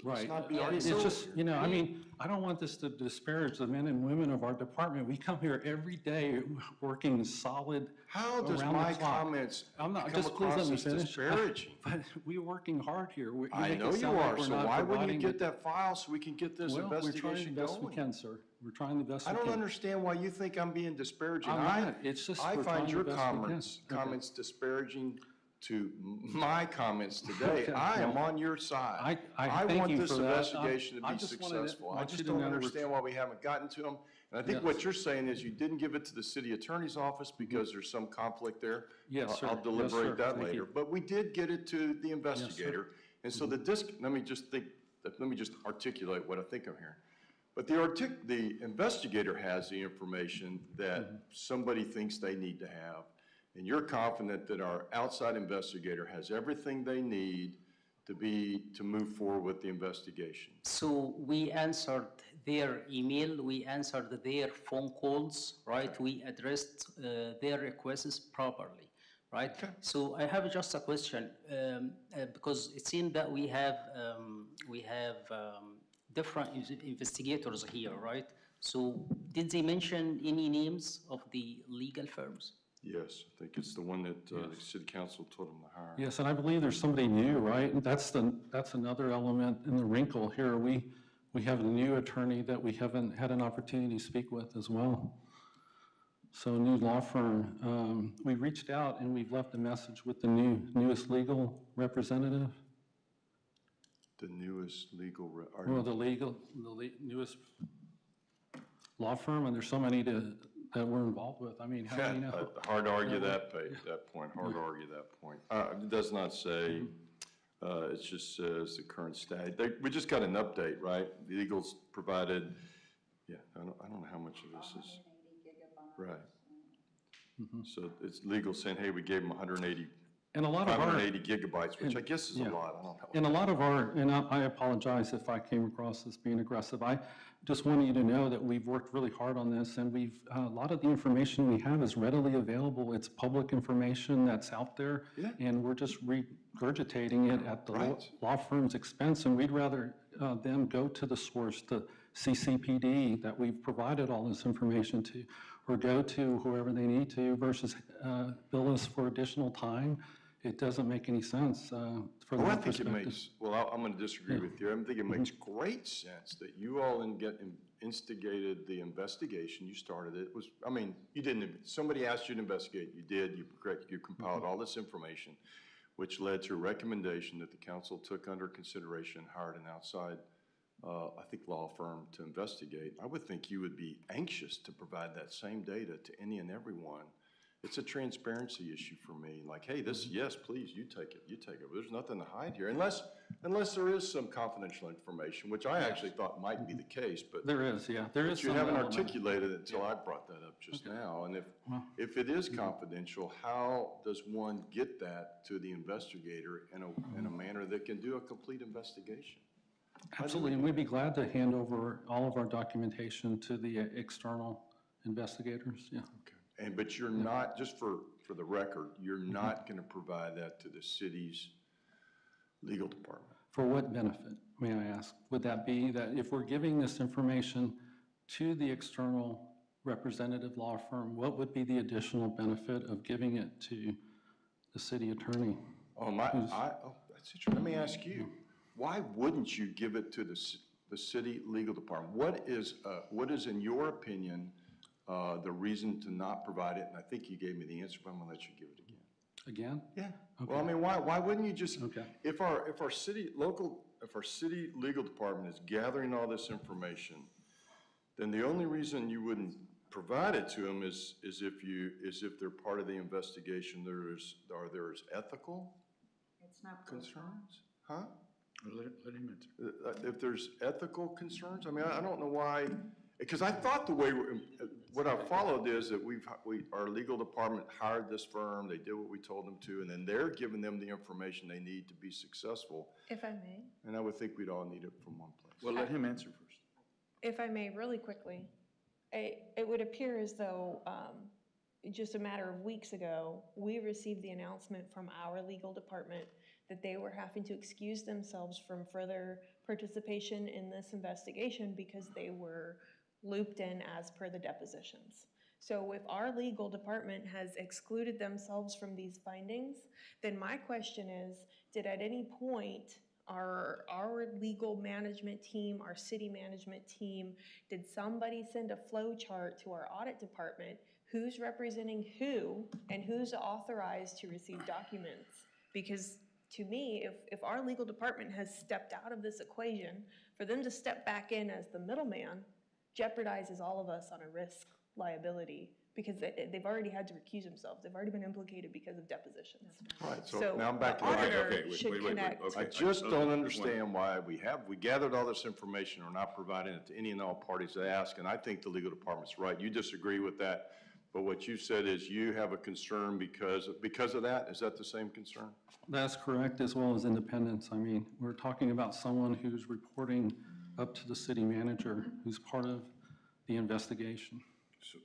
Right. let's not be Yeah, It's arguing. just, I mean, I don't want this to disparage the men and women of our department. We come here every day working solid How does around the my clock. comments I'm not, come just please let across me as finish. disparaging? But we're working hard here. You I make it know you sound like are, we're so not why wouldn't you providing get it. that file so we can get this Well, we're trying the investigation best we going? can, sir. We're trying the best we I can. don't understand why you think I'm being disparaging. I'm not. It's just I we're find trying your the best we can. comments disparaging to my comments today. Okay, I am well, on your side. I thank want you this for that. investigation to I be just wanted to- successful. I want you just to don't know we're- understand why we haven't gotten to them. And I think Yes. what you're saying is you didn't give it to the city attorney's office because there's some conflict there. Yes, sir. I'll Yes, deliberate sir. that Thank later. you. But we did get it to the investigator. And so let me just articulate what I think I'm hearing. But the investigator has the information that somebody thinks they need to have. And you're confident that our outside investigator has everything they need to move forward with the investigation. So we answered their email, we answered their phone calls, right? We addressed their requests properly, right? So I have just a question, because it seems that we have different investigators here, right? So did they mention any names of the legal firms? Yes, I think it's the one that the city council told them to hire. Yes, and I believe there's somebody new, right? And that's another element in the wrinkle here. We have a new attorney that we haven't had an opportunity to speak with as well. So a new law firm. We reached out and we've left a message with the newest legal representative. The newest legal, Well, newest law firm, and there's so many that we're involved with. I mean, how do you know? hard to argue that point, hard to argue that point. It does not say, it just says the current state. We just got an update, right? The Eagles provided, I don't know how much of this is. Right. So it's legal saying, hey, we gave them 180 And a lot of our, 580 gigabytes, which I guess is a lot, I don't know. and a lot of our, and I apologize if I came across as being aggressive. I just want you to know that we've worked really hard on this, and a lot of the information we have is readily available. It's public information that's out there, and we're just regurgitating it at the law firm's expense, and we'd rather them go to the source to CCPD that we've provided all this information to, or go to whoever they need to versus bill us for additional time. It doesn't make any sense from Oh, I that think it perspective. makes, well, I'm going to disagree with you. I think it makes great sense that you all instigated the investigation. You started it. It was, I mean, you didn't, somebody asked you to investigate. You did. You compiled all this information, which led to a recommendation that the council took under consideration, hired an outside, I think, law firm to investigate. I would think you would be anxious to provide that same data to any and everyone. It's a transparency issue for me, like, hey, this, yes, please, you take it. There's nothing to hide here, unless there is some confidential information, which I actually thought might be the case, but. There is, yeah, there is But you some haven't element. articulated it until I brought that up just now, and if it is confidential, how does one get that to the investigator in a manner that can do a complete investigation? Absolutely, and we'd be glad to hand over all of our documentation to the external investigators, yeah. But you're not, just for the record, you're not going to provide that to the city's legal department? For what benefit, may I ask? Would that be that if we're giving this information to the external representative law firm, what would be the additional benefit of giving it to the city attorney? Oh, that's interesting. Let me ask you, why wouldn't you give it to the city legal department? What is, in your opinion, the reason to not provide it? And I think you gave me the answer, but I'm going to let you give it again. Again? Yeah. Well, I mean, why wouldn't you just, Okay. if our city legal department is gathering all this information, then the only reason you wouldn't provide it to them is if they're part of the investigation, there's ethical concerns? Huh? Let him answer. If there's ethical concerns? I mean, I don't know why, because I thought the way, what I followed is that our legal department hired this firm, they did what we told them to, and then they're giving them the information they need to be successful. If I may. And I would think we'd all need it from one place. Well, let him answer first. If I may, really quickly, it would appear as though just a matter of weeks ago, we received the announcement from our legal department that they were having to excuse themselves from further participation in this investigation because they were looped in as per the depositions. So if our legal department has excluded themselves from these findings, then my question is, did at any point our legal management team, our city management team, did somebody send a flow chart to our audit department? Who's representing who and who's authorized to receive documents? Because to me, if our legal department has stepped out of this equation, for them to step back in as the middleman jeopardizes all of us on a risk liability because they've already had to recuse themselves. They've already been implicated because of depositions. All right, so now I'm back to the the auditor wait, should wait, connect. okay. I just don't understand why we gathered all this information, we're not providing it to any and all parties that ask, and I think the legal department's right. You disagree with that, but what you said is you have a concern because of that? Is that the same concern? That's correct, as well as independence. I mean, we're talking about someone who's reporting up to the city manager, who's part of the investigation. So,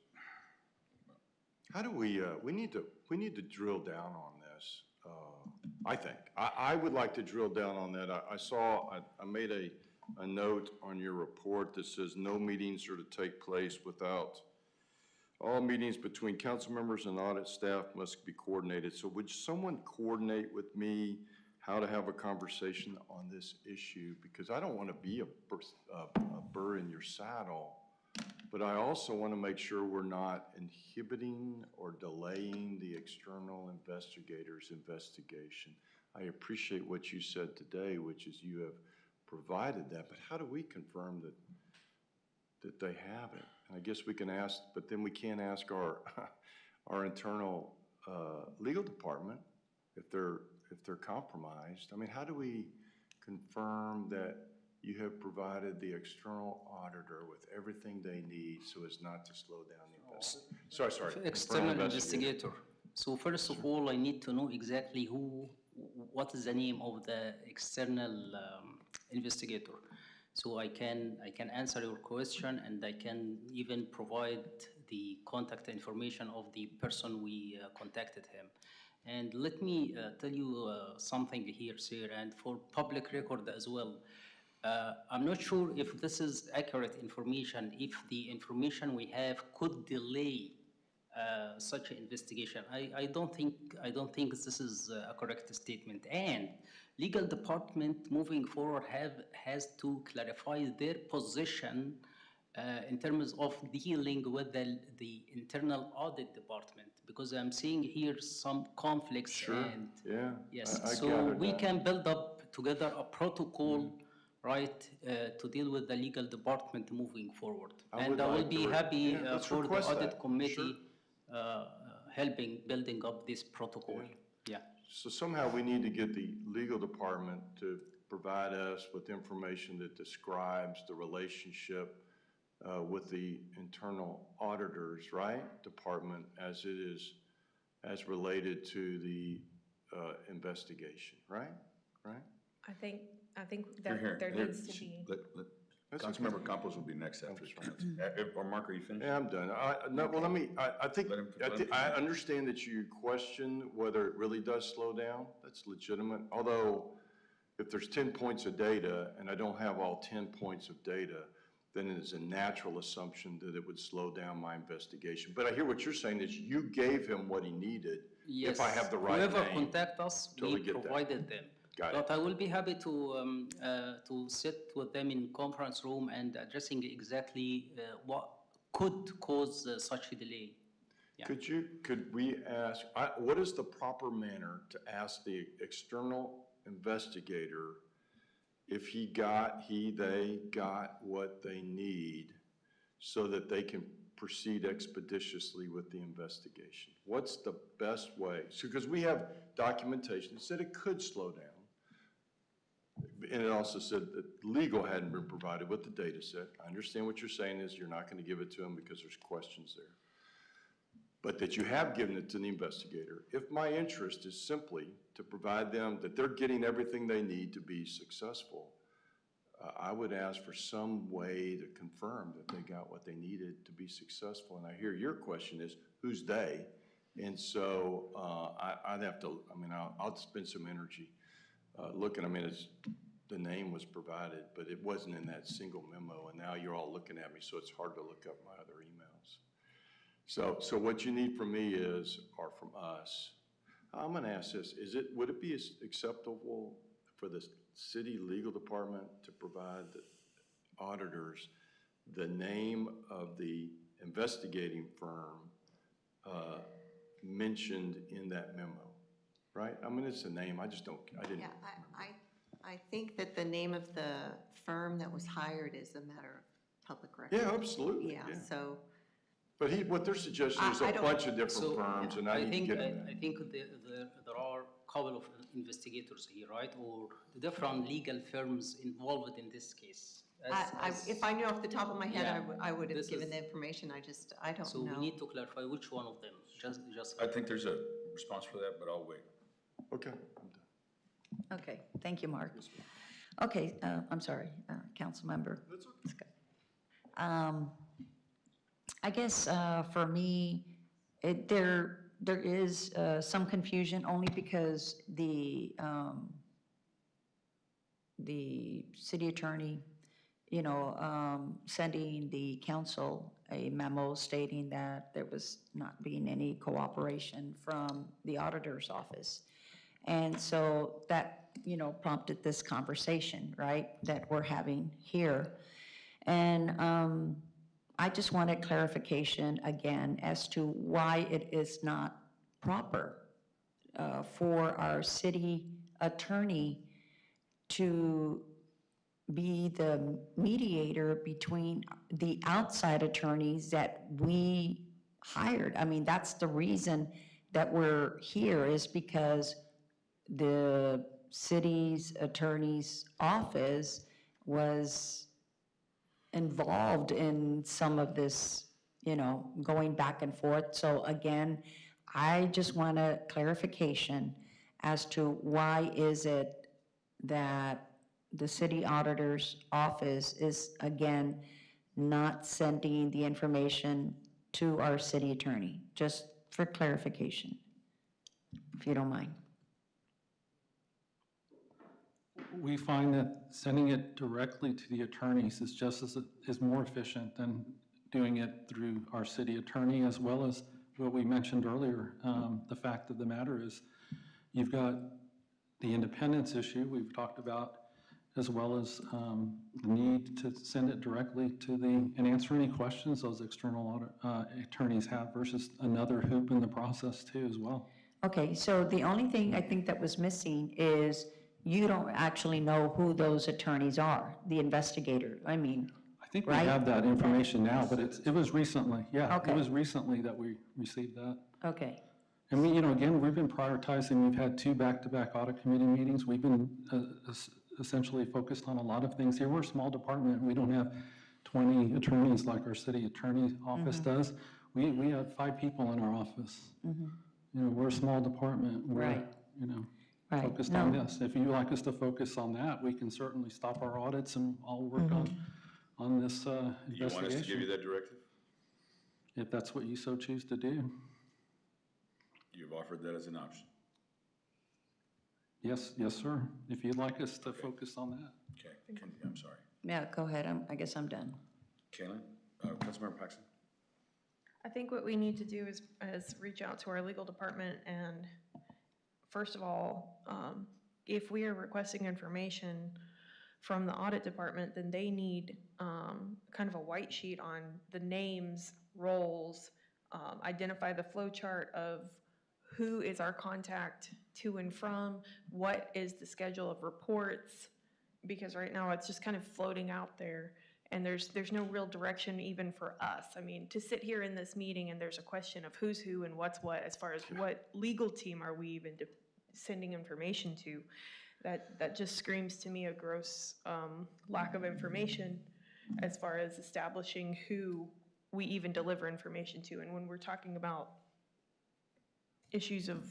how do we need to drill down on this, I think. I would like to drill down on that. I made a note on your report that says no meetings are to take place without, all meetings between council members and audit staff must be coordinated. So would someone coordinate with me how to have a conversation on this issue? Because I don't want to be a burr in your saddle, but I also want to make sure we're not inhibiting or delaying the external investigator's investigation. I appreciate what you said today, which is you have provided that, but how do we confirm that they have it? And I guess we can ask, but then we can't ask our internal legal department if they're compromised. I mean, how do we confirm that you have provided the external auditor with everything they need so as not to slow down the investigation? Sorry. External investigator. So first of all, I need to know exactly what is the name of the external investigator. So I can answer your question, and I can even provide the contact information of the person we contacted him. And let me tell you something here, sir, and for public record as well. I'm not sure if this is accurate information, if the information we have could delay such an investigation. I don't think this is a correct statement. And legal department moving forward has to clarify their position in terms of dealing with the internal audit department, because I'm seeing here some conflicts. Sure, And yeah. yes, I so gathered we that. can build up together a protocol, right, to deal with the legal department moving forward. I And would I will like to be happy yeah, let's for the request audit that. committee helping building up this protocol. Yeah. So somehow we need to get the legal department to provide us with information that describes the relationship with the internal auditors, right, department, as it is, as related to the investigation, right? Right? I think Here, here, that there here, needs to be. That's Councilmember Campos will be next after. Or Mark, are you finished? Yeah, I'm done. No, well, I think, Let him- I understand that you question whether it really does slow down. That's legitimate. Although, if there's 10 points of data and I don't have all 10 points of data, then it is a natural assumption that it would slow down my investigation. But I hear what you're saying is you gave him what he needed. Yes. If I have the right Whoever name. contact us, Totally we get that. provided them. Got it. But I will be happy to sit with them in conference room and addressing exactly what could cause such a delay. Yeah. Could we ask, what is the proper manner to ask the external investigator if they got what they need so that they can proceed expeditiously with the investigation? What's the best way? So, because we have documentation that said it could slow down. And it also said that legal hadn't been provided with the data set. I understand what you're saying is you're not going to give it to them because there's questions there. But that you have given it to the investigator. If my interest is simply to provide them that they're getting everything they need to be successful, I would ask for some way to confirm that they got what they needed to be successful. And I hear your question is, who's they? And so I'd have to, I'll spend some energy looking. The name was provided, but it wasn't in that single memo. And now you're all looking at me, so it's hard to look up my other emails. So what you need from me or from us, I'm going to ask this, would it be acceptable for the city legal department to provide the auditors the name of the investigating firm mentioned in that memo, right? It's a name, I didn't. Yeah, I think that the name of the firm that was hired is a matter of public record. Yeah, absolutely. Yeah, so. But what they're suggesting is I a don't- bunch of different firms, and I need to think get them I in. think there are a couple of investigators here, right, or different legal firms involved in this case. If I knew off the top of my head, Yeah, I would have this given is- the information, I don't So know. we need to clarify which one of them. Just. I think there's a response for that, but I'll wait. Okay, I'm done. Okay, thank you, Mark. Okay, I'm sorry, Councilmember. That's okay. I guess for me, there is some confusion only because the city attorney, sending the council a memo stating that there was not being any cooperation from the auditor's office. And so that, prompted this conversation, right, that we're having here. And I just wanted clarification again as to why it is not proper for our city attorney to be the mediator between the outside attorneys that we hired. That's the reason that we're here, is because the city's attorney's office was involved in some of this, going back and forth. So again, I just want a clarification as to why is it that the city auditor's office is, again, not sending the information to our city attorney, just for clarification, if you don't mind. we find that sending it directly to the attorneys is just is more efficient than doing it through our city attorney, as well as what we mentioned earlier. The fact of the matter is, you've got the independence issue we've talked about, as well as the need to send it directly to and answer any questions those external attorneys have versus another hoop in the process too as well. Okay, so the only thing I think that was missing is you don't actually know who those attorneys are, the investigator, I mean, I think we right? have that information now, but it was recently, yeah. Okay. It was recently that we received that. okay, And we, again, we've been prioritizing, we've had 2 back-to-back audit committee meetings. We've been essentially focused on a lot of things here. We're a small department. We don't have 20 attorneys like our city attorney's office does. We have 5 people in our office. We're a small department. We're, Right. Right. focused on this. If you'd like us to focus on that, we can certainly stop our audits and all work on this Do you want us to give you investigation, that directive? if that's what you so choose to do. You've offered that as an option. Yes, sir. If you'd like us to focus on that. Okay, I'm sorry. yeah, go ahead, I guess I'm done. Kaylin, Councilmember Paxton? I think what we need to do is reach out to our legal department and, first of all, if we are requesting information from the audit department, then they need kind of a white sheet on the names, roles, identify the flow chart of who is our contact to and from, what is the schedule of reports, because right now it's just kind of floating out there. And there's no real direction even for us. I mean, to sit here in this meeting and there's a question of who's who and what's what, as far as what legal team are we even sending information to, that just screams to me a gross lack of information as far as establishing who we even deliver information to. And when we're talking about issues of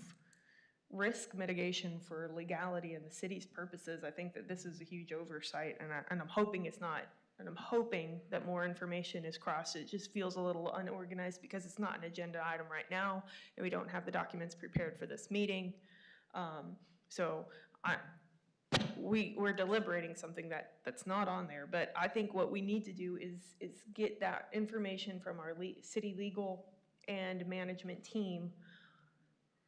risk mitigation for legality and the city's purposes, I think that this is a huge oversight, and I'm hoping it's not. And I'm hoping that more information is crossed. It just feels a little unorganized because it's not an agenda item right now, and we don't have the documents prepared for this meeting. So we're deliberating something that's not on there, but I think what we need to do is get that information from our city legal and management team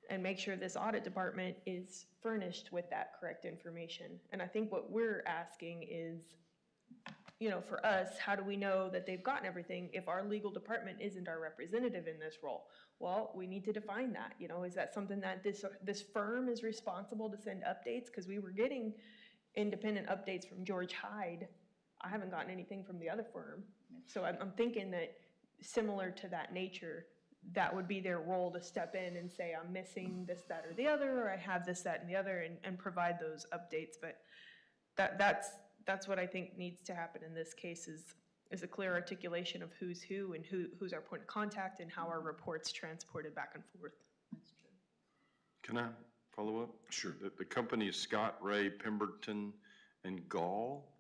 and make sure this audit department is furnished with that correct information. And I think what we're asking is, for us, how do we know that they've gotten everything if our legal department isn't our representative in this role? Well, we need to define that. Is that something that this firm is responsible to send updates? Because we were getting independent updates from George Hyde. I haven't gotten anything from the other firm. So I'm thinking that similar to that nature, that would be their role to step in and say, I'm missing this, that, or the other, or I have this, that, and the other, and provide those updates. But that's what I think needs to happen in this case is a clear articulation of who's who and who's our point of contact and how our reports transported back and forth. That's true. Can I follow up? Sure. The company is Scott, Ray, Pemberton, and Gall.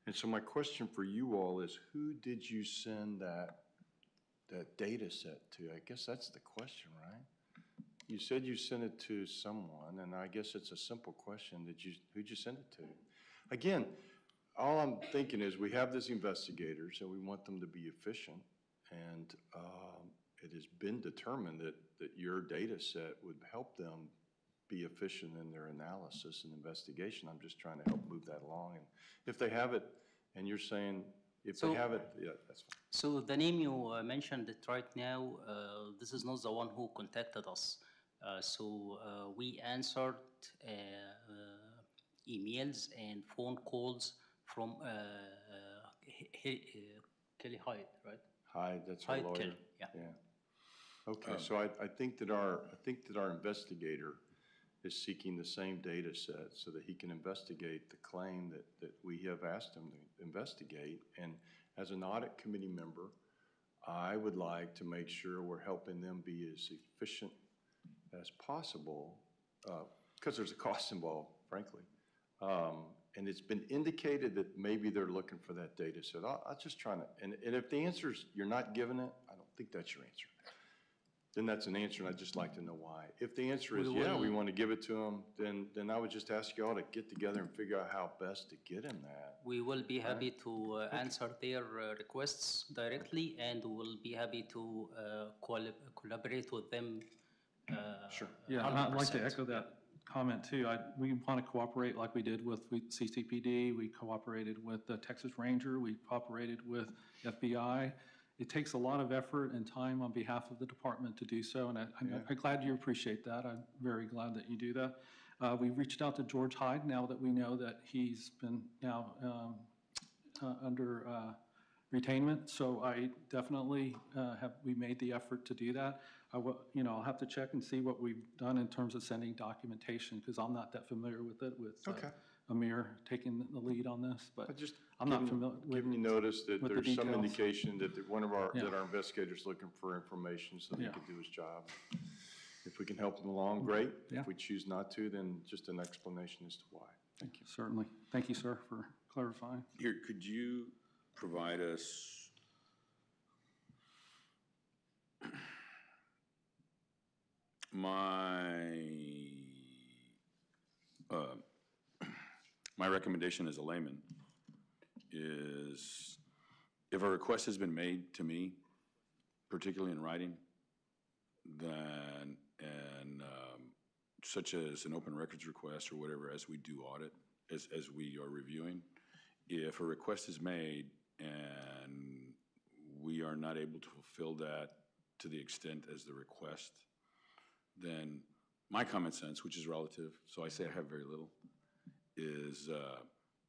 And so my question for you all is, who did you send that data set to? I guess that's the question, right? You said you sent it to someone, and I guess it's a simple question. Who'd you send it to? Again, all I'm thinking is we have these investigators and we want them to be efficient, and it has been determined that your data set would help them be efficient in their analysis and investigation. I'm just trying to help move that along. And if they have it, and you're saying if they have it, yeah, that's fine. So the name you mentioned it right now, this is not the one who contacted us. We answered emails and phone calls from Kelly Hyde, right? Hyde, that's her Hyde lawyer. Kelly, yeah. Okay, so I think that our investigator is seeking the same data set so that he can investigate the claim that we have asked him to investigate. And as an audit committee member, I would like to make sure we're helping them be as efficient as possible, because there's a cost involved, frankly. And it's been indicated that maybe they're looking for that data set. I'll just try to, and if the answer is you're not giving it, I don't think that's your answer. then that's an answer, and I'd just like to know why. If the answer is, We yeah, we will- want to give it to him, then I would just ask you all to get together and figure out how best to get him that. We will be happy to answer their requests directly, and we'll be happy to collaborate with them. Sure. Yeah, and I'd like to echo that comment too. We want to cooperate like we did with CCPD, we cooperated with the Texas Ranger, we cooperated with FBI. It takes a lot of effort and time on behalf of the department to do so, and I'm glad you appreciate that. I'm very glad that you do that. We reached out to George Hyde now that we know that he's been now under retainment, so I definitely we made the effort to do that. I'll have to check and see what we've done in terms of sending documentation, because I'm not that familiar with it, with Amir taking the lead on this, but I'm not familiar with. Give me notice that with the there's some details. indication that one of our, that our investigator's looking for information so that he can do his job. If we can help him along, great. Yeah. If we choose not to, then just an explanation as to why. Thank you. Certainly. Thank you, sir, for clarifying. Here, could you provide us my recommendation as a layman is, if a request has been made to me, particularly in writing, then, such as an open records request or whatever, as we do audit, as we are reviewing, if a request is made and we are not able to fulfill that to the extent as the request, then my common sense, which is relative, so I say I have very little, is,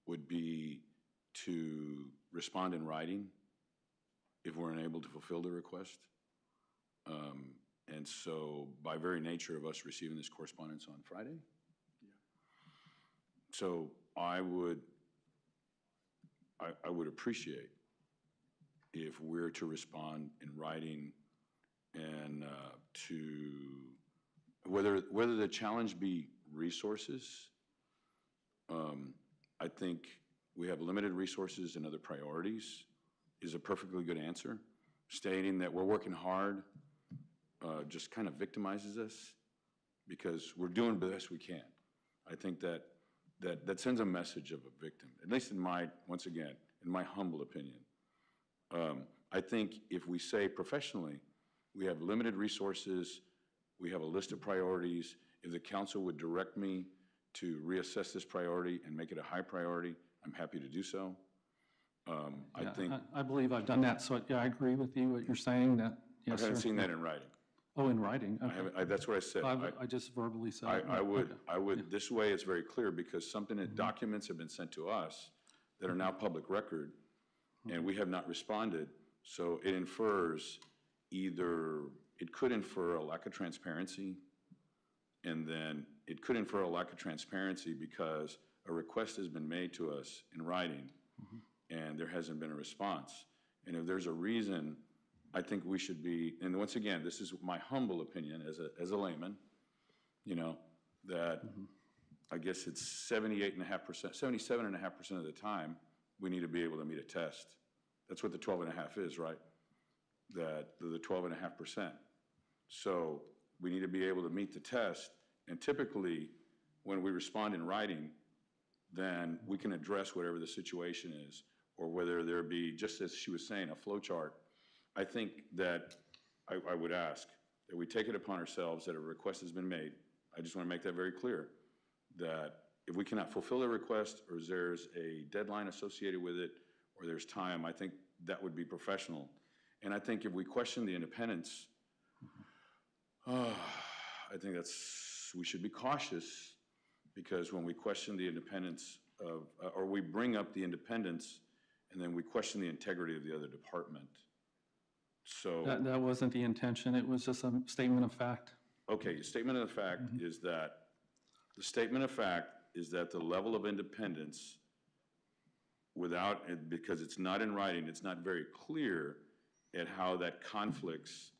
would be to respond in writing if we're unable to fulfill the request. And so, by very nature of us receiving this correspondence on Friday, so I would appreciate if we're to respond in writing and to, whether the challenge be resources, I think we have limited resources and other priorities is a perfectly good answer. Stating that we're working hard just kind of victimizes us because we're doing the best we can. I think that sends a message of a victim, at least in my, once again, in my humble opinion. I think if we say professionally, we have limited resources, we have a list of priorities, if the council would direct me to reassess this priority and make it a high priority, I'm happy to do so. I think. I believe I've done that, so yeah, I agree with you, what you're saying, that, yes, I haven't sir. seen that in writing. Oh, in writing, I okay. haven't, that's what I said. I just verbally said it. I would, Okay. this way it's very clear, because something that documents have been sent to us that are now public record, and we have not responded, so it infers either, it could infer a lack of transparency, and then it could infer a lack of transparency because a request has been made to us in writing, and there hasn't been a response. And if there's a reason, I think we should be, and once again, this is my humble opinion as a layman, you know, that I guess it's 78.5%, 77.5% of the time, we need to be able to meet a test. That's what the 12.5 is, right? That the 12.5%. So we need to be able to meet the test, and typically, when we respond in writing, then we can address whatever the situation is, or whether there be, just as she was saying, a flow chart. I think that I would ask that we take it upon ourselves that a request has been made. I just want to make that very clear, that if we cannot fulfill the request, or there's a deadline associated with it, or there's time, I think that would be professional. And I think if we question the independence, I think we should be cautious, because when we question the independence of, or we bring up the independence, and then we question the integrity of the other department. So. That wasn't the intention, it was just a statement of fact. Okay, statement of the fact is that, the statement of fact is that the level of independence without, because it's not in writing, it's not very clear at how that conflicts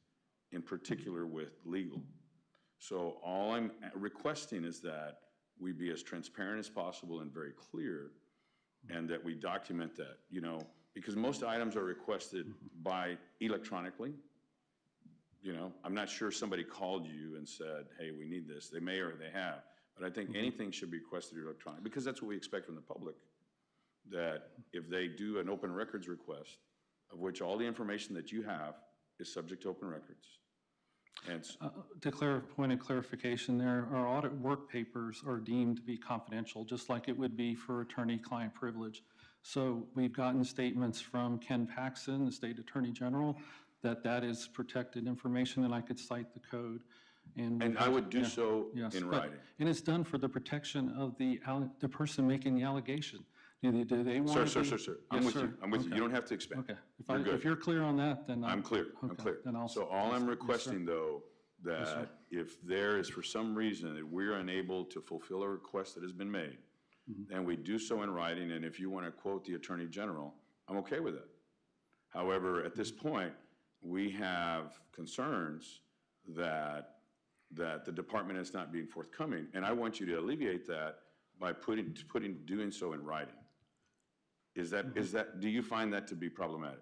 in particular with legal. So all I'm requesting is that we be as transparent as possible and very clear, and that we document that, you know, because most items are requested by electronically, You know, I'm not sure somebody called you and said, hey, we need this. They may or they have. But I think anything should be requested electronically, because that's what we expect from the public. That if they do an open records request, of which all the information that you have is subject to open records. And Point of clarification there, our audit work papers are deemed to be confidential, just like it would be for attorney-client privilege. So we've gotten statements from Ken Paxson, the State Attorney General, that is protected information, and I could cite the code. And I would do so Yes, in but- writing. And it's done for the protection of the person making the allegation. Do they want to Sir, be? I'm Yes, with sir. you. I'm with you. Okay. You don't have to expand. Okay. You're good. If you're clear on that, then I'm clear, I'm okay, clear. then I'll- So all I'm yes, sir. requesting, though, that if there is for some reason that we're unable to fulfill a request that has been made, then we do so in writing, and if you want to quote the Attorney General, I'm okay with it. However, at this point, we have concerns that the department is not being forthcoming, and I want you to alleviate that by doing so in writing. Is that, do you find that to be problematic?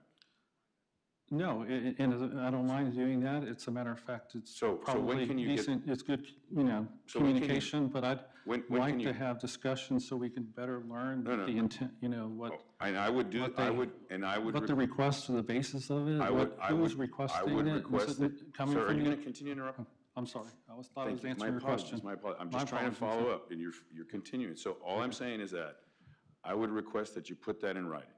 No, and I don't mind doing that. It's a matter of fact, it's So when probably can you get- decent, it's good, So when can you- communication, but I'd when like can to you- have discussions so we can better learn No, no, the no. intent, what And I would do, what I they- would, and I would. what the request or the basis of it? Who was requesting it? I would Was request it that, coming sir, are from you you? going to continue interrupting? I'm sorry, I thought I was Thank you. answering your question. My apologies. I'm My just trying to apologies, follow up, and you're continuing. So all I'm saying is that I would request that you put that in writing.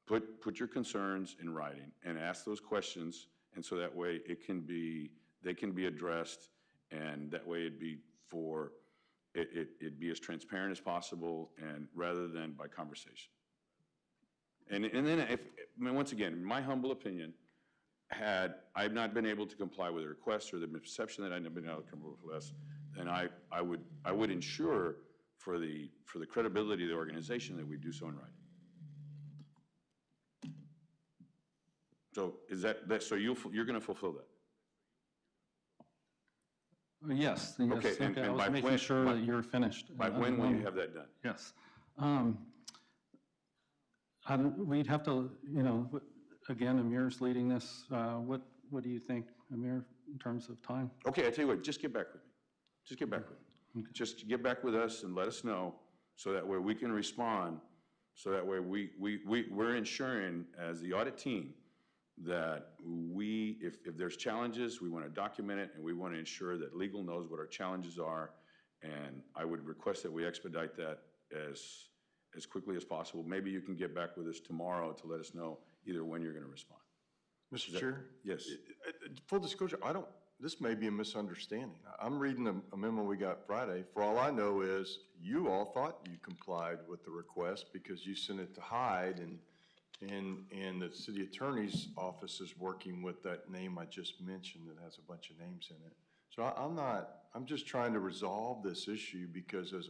Put your concerns in writing and ask those questions, and so that way they can be addressed, and that way it'd be as transparent as possible, and rather than by conversation. And then once again, my humble opinion, had I not been able to comply with the request or the perception that I'd not been able to come up with less, then I would ensure for the credibility of the organization that we do so in writing. So is that so you're going to fulfill that? Yes, Okay, yes, and okay, I by was making when- sure that you're finished. By when will you have that done? Yes. We'd have to, again, Amir's leading this. What do you think, Amir, in terms of time? Okay, I tell you what, just get back with me. Just get back with me. Just get back with us and let us know, so that way we can respond, so that way we're ensuring as the audit team that if there's challenges, we want to document it, and we want to ensure that legal knows what our challenges are. And I would request that we expedite that as quickly as possible. Maybe you can get back with us tomorrow to let us know either when you're going to respond. Mr. Chair? Yes. Full disclosure, this may be a misunderstanding. I'm reading a memo we got Friday. For all I know is you all thought you complied with the request because you sent it to Hyde, and the city attorney's office is working with that name I just mentioned that has a bunch of names in it. So I'm just trying to resolve this issue, because as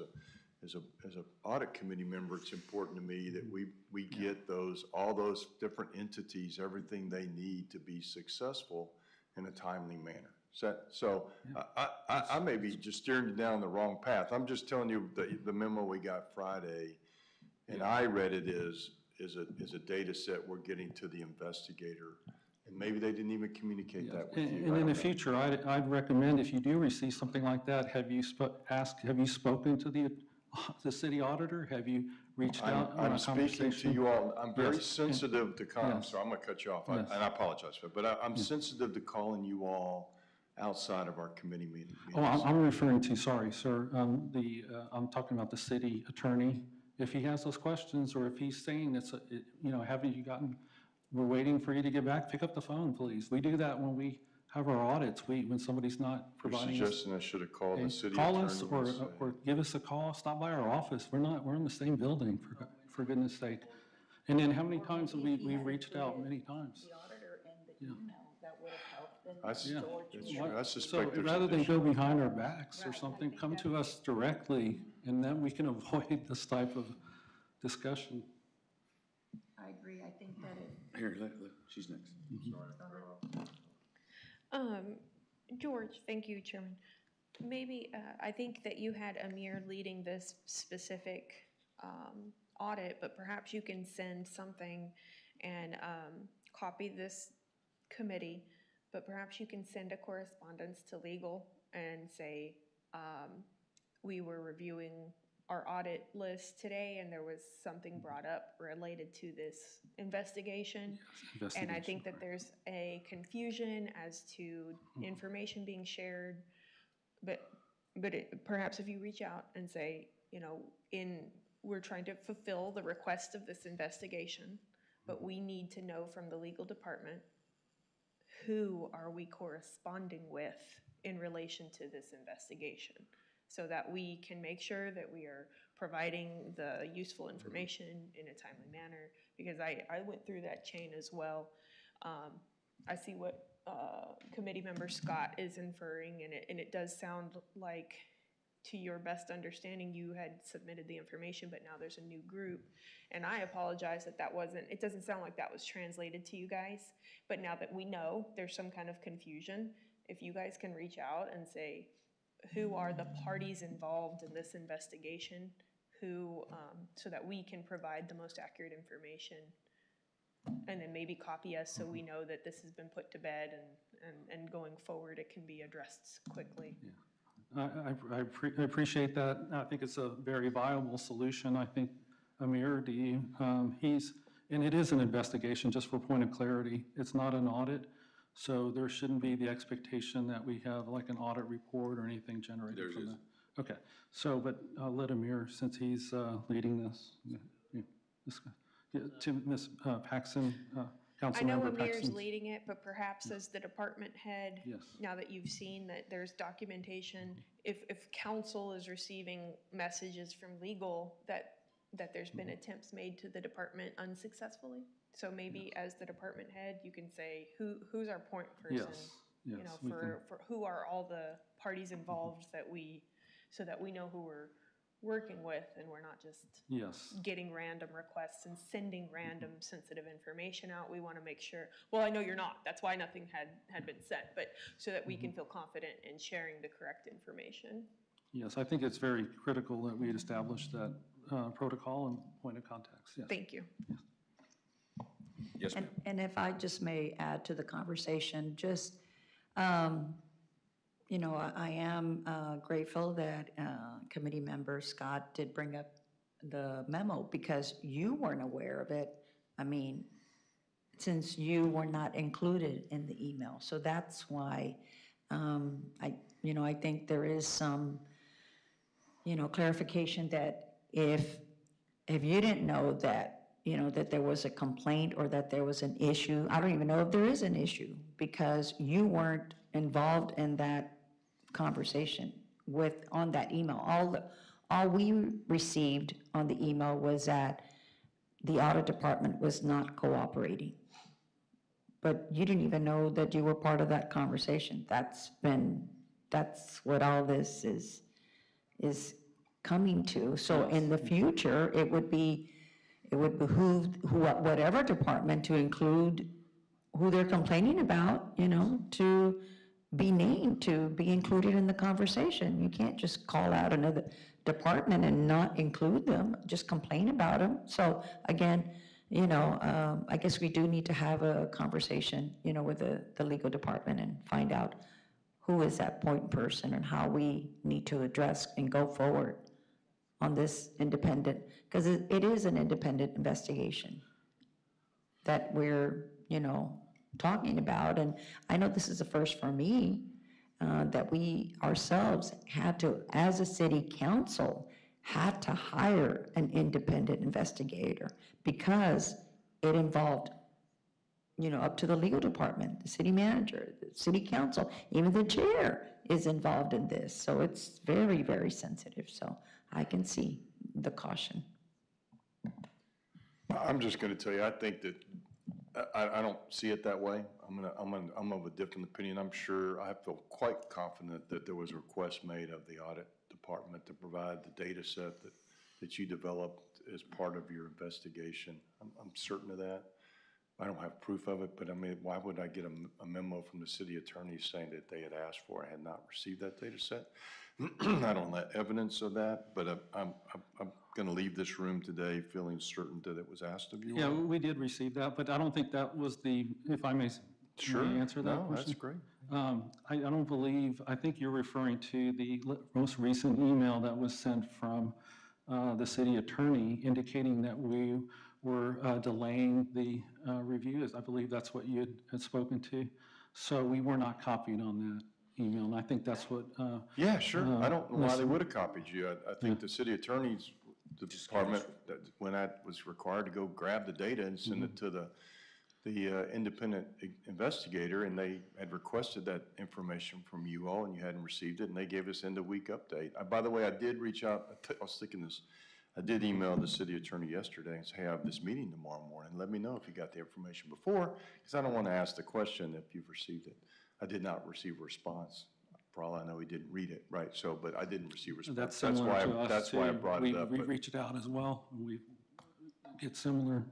a audit committee member, it's important to me that we get all those different entities, everything they need to be successful in a timely manner. So I may be just steering you down the wrong path. I'm just telling you the memo we got Friday, and I read it is a data set we're getting to the investigator, and maybe they didn't even communicate that with you. And in the future, I'd recommend, if you do receive something like that, have you spoken to the city auditor? Have you reached out on I'm a speaking conversation? to you all, I'm very Yes. sensitive to Yes. so I'm gonna cut you off, Yes. and I apologize for it, but I'm sensitive to calling you all outside of our committee meetings. Oh, I'm referring to, sorry, sir, I'm talking about the city attorney. If he has those questions, or if he's saying haven't you gotten, we're waiting for you to get back, pick up the phone, please. We do that when we have our audits, when somebody's not You're providing us. suggesting I should have called the city Call attorney? us, and say- or give us a call, stop by our office. We're in the same building, for goodness sake. And then how many times have we've reached out? Many times. The auditor and the email, that would have helped. And I s- Yeah. It's true. I So suspect there's rather than additional. go behind our backs or something, come to us directly, and then we can avoid this type of discussion. I agree, I think that Here, she's next. George, thank you, Chairman. Maybe, I think that you had Amir leading this specific audit, but perhaps you can send something and copy this committee, but perhaps you can send a correspondence to legal and say, we were reviewing our audit list today and there was something brought up related to this investigation. And I think that there's a confusion as to information being shared, but perhaps if you reach out and say, you know, we're trying to fulfill the request of this investigation, but we need to know from the legal department, who are we corresponding with in relation to this investigation? So that we can make sure that we are providing the useful information in a timely manner, because I went through that chain as well. I see what committee member Scott is inferring, and it does sound like, to your best understanding, you had submitted the information, but now there's a new group. And I apologize that wasn't, it doesn't sound like that was translated to you guys, but now that we know there's some kind of confusion, if you guys can reach out and say, who are the parties involved in this investigation, so that we can provide the most accurate information, and then maybe copy us so we know that this has been put to bed, and going forward it can be addressed quickly. Yeah. I appreciate that. I think it's a very viable solution. I think Amir, and it is an investigation, just for point of clarity. It's not an audit. So there shouldn't be the expectation that we have like an audit report or anything generated from that. Okay, so, but I'll let Amir, since he's leading this. To Ms. Paxson, Councilmember I know Amir's Paxson. leading it, but perhaps as the department head, Yes. now that you've seen that there's documentation, if council is receiving messages from legal that there's been attempts made to the department unsuccessfully, so maybe as the department head, you can say, who's our point person? Yes, You yes, know, we for who are all the parties involved so that we know who we're working with, and we're not just Yes. getting random requests and sending random sensitive information out. We want to make sure, well, I know you're not, that's why nothing had been sent, but so that we can feel confident in sharing the correct information. Yes, I think it's very critical that we establish that protocol and point of contacts, yes. Thank you. Yes, ma'am. And if I just may add to the conversation, just, you know, I am grateful that committee member Scott did bring up the memo, because you weren't aware of it. I mean, since you were not included in the email. So that's why I think there is some, clarification that if you didn't know that, that there was a complaint or that there was an issue, I don't even know if there is an issue, because you weren't involved in that conversation on that email. All we received on the email was that the audit department was not cooperating. But you didn't even know that you were part of that conversation. That's what all this is coming to. So in the future, it would behoove whatever department to include who they're complaining about, to be named, to be included in the conversation. You can't just call out another department and not include them, just complain about them. So again, I guess we do need to have a conversation, with the legal department and find out who is that point person and how we need to address and go forward on this independent, because it is an independent investigation that we're, talking about. And I know this is the first for me, that we ourselves had to, as a city council, had to hire an independent investigator, because it involved, up to the legal department, the city manager, the city council, even the chair is involved in this. So it's very, very sensitive. So I can see the caution. I'm just going to tell you, I think that I don't see it that way. I'm of a different opinion. I'm sure, I feel quite confident that there was a request made of the audit department to provide the data set that you developed as part of your investigation. I'm certain of that. I don't have proof of it, but I mean, why would I get a memo from the city attorney saying that they had asked for, I had not received that data set? I don't have evidence of that, but I'm going to leave this room today feeling certain that it was asked of you. Yeah, we did receive that, but I don't think that was if I may Sure. May I answer that No, question? that's great. I don't believe, I think you're referring to the most recent email that was sent from the city attorney indicating that we were delaying the reviews. I believe that's what you had spoken to. So we were not copied on that email, and I think that's what. Yeah, sure. I don't know why they listen. would have copied you. I think the city attorney's department, that when I was required to go grab the data and send it to the independent investigator, and they had requested that information from you all, and you hadn't received it, and they gave us end-of-week update. By the way, I did reach out, I was thinking this, I did email the city attorney yesterday and say, hey, I have this meeting tomorrow morning. Let me know if you got the information before, because I don't want to ask the question if you've received it. I did not receive a response. For all I know, he didn't read it, right? So, but I didn't receive a response. That's similar to us, That's why I too. brought it up. We but- reached out as well, and we get similar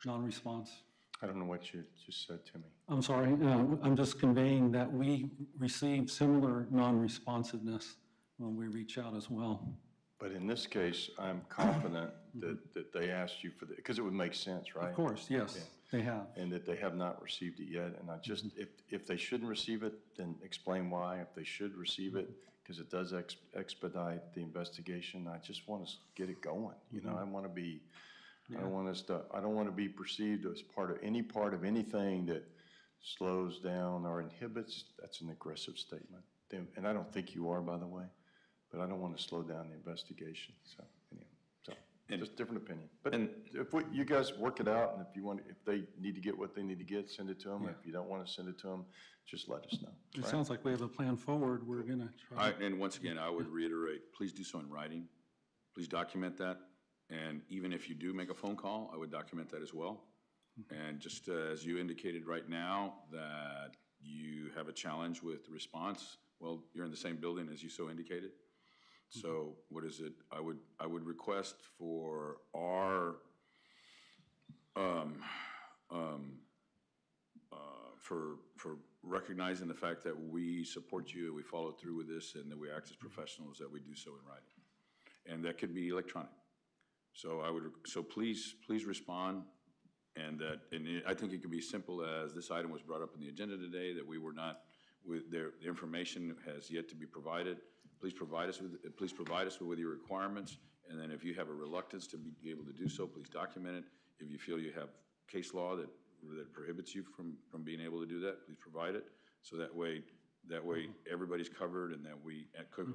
non-response. I don't know what you just said to me. I'm sorry, I'm just conveying that we received similar non-responsiveness when we reach out as well. But in this case, I'm confident that they asked you for the, because it would make sense, right? Of course, yes, they have. And that they have not received it yet. And I just, if they shouldn't receive it, then explain why. If they should receive it, because it does expedite the investigation, I just want to get it going. You know, I want to be, I don't want us to, I don't want to be perceived as part of anything that slows down or inhibits. That's an aggressive statement. And I don't think you are, by the way, but I don't want to slow down the investigation. So anyway, just different opinion. But if you guys work it out, and if you want, if they need to get what they need to get, send it to them. If you don't want to send it to them, just let us know. It sounds like we have a plan forward. We're going to try. And once again, I would reiterate, please do so in writing. Please document that. And even if you do make a phone call, I would document that as well. And just as you indicated right now, that you have a challenge with the response, well, you're in the same building as you so indicated. So what is it? I would request for our, for recognizing the fact that we support you, we follow through with this, and that we act as professionals, that we do so in writing. And that could be electronic. So please respond, and I think it could be simple as this item was brought up in the agenda today, that we were not, the information has yet to be provided. Please provide us with your requirements, and then if you have a reluctance to be able to do so, please document it. If you feel you have case law that prohibits you from being able to do that, please provide it. So that way everybody's covered, and that we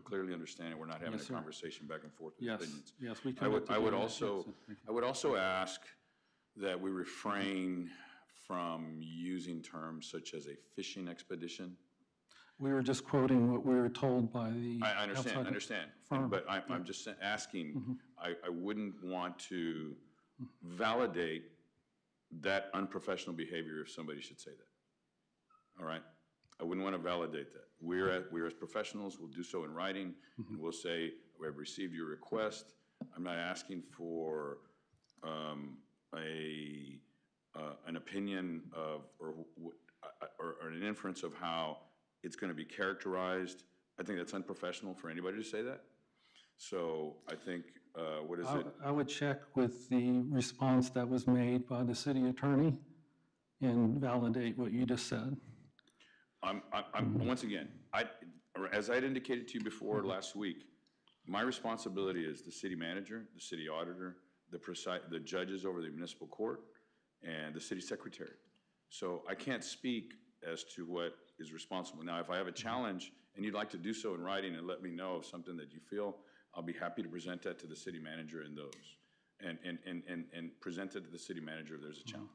clearly understand it. We're not having a conversation back and forth with opinions. Yes, we can. I would also ask that we refrain from using terms such as a fishing expedition. We were just quoting what we were told by the. I understand, firm. but I'm just asking, I wouldn't want to validate that unprofessional behavior if somebody should say that. All right? I wouldn't want to validate that. We're as professionals, we'll do so in writing, and we'll say, we have received your request. I'm not asking for an opinion of, or an inference of how it's going to be characterized. I think that's unprofessional for anybody to say that. So I think, what is it? I would check with the response that was made by the city attorney and validate what you just said. Once again, as I had indicated to you before last week, my responsibility is the city manager, the city auditor, the judges over the municipal court, and the city secretary. So I can't speak as to what is responsible. Now, if I have a challenge and you'd like to do so in writing and let me know of something that you feel, I'll be happy to present that to the city manager and present it to the city manager if there's a challenge.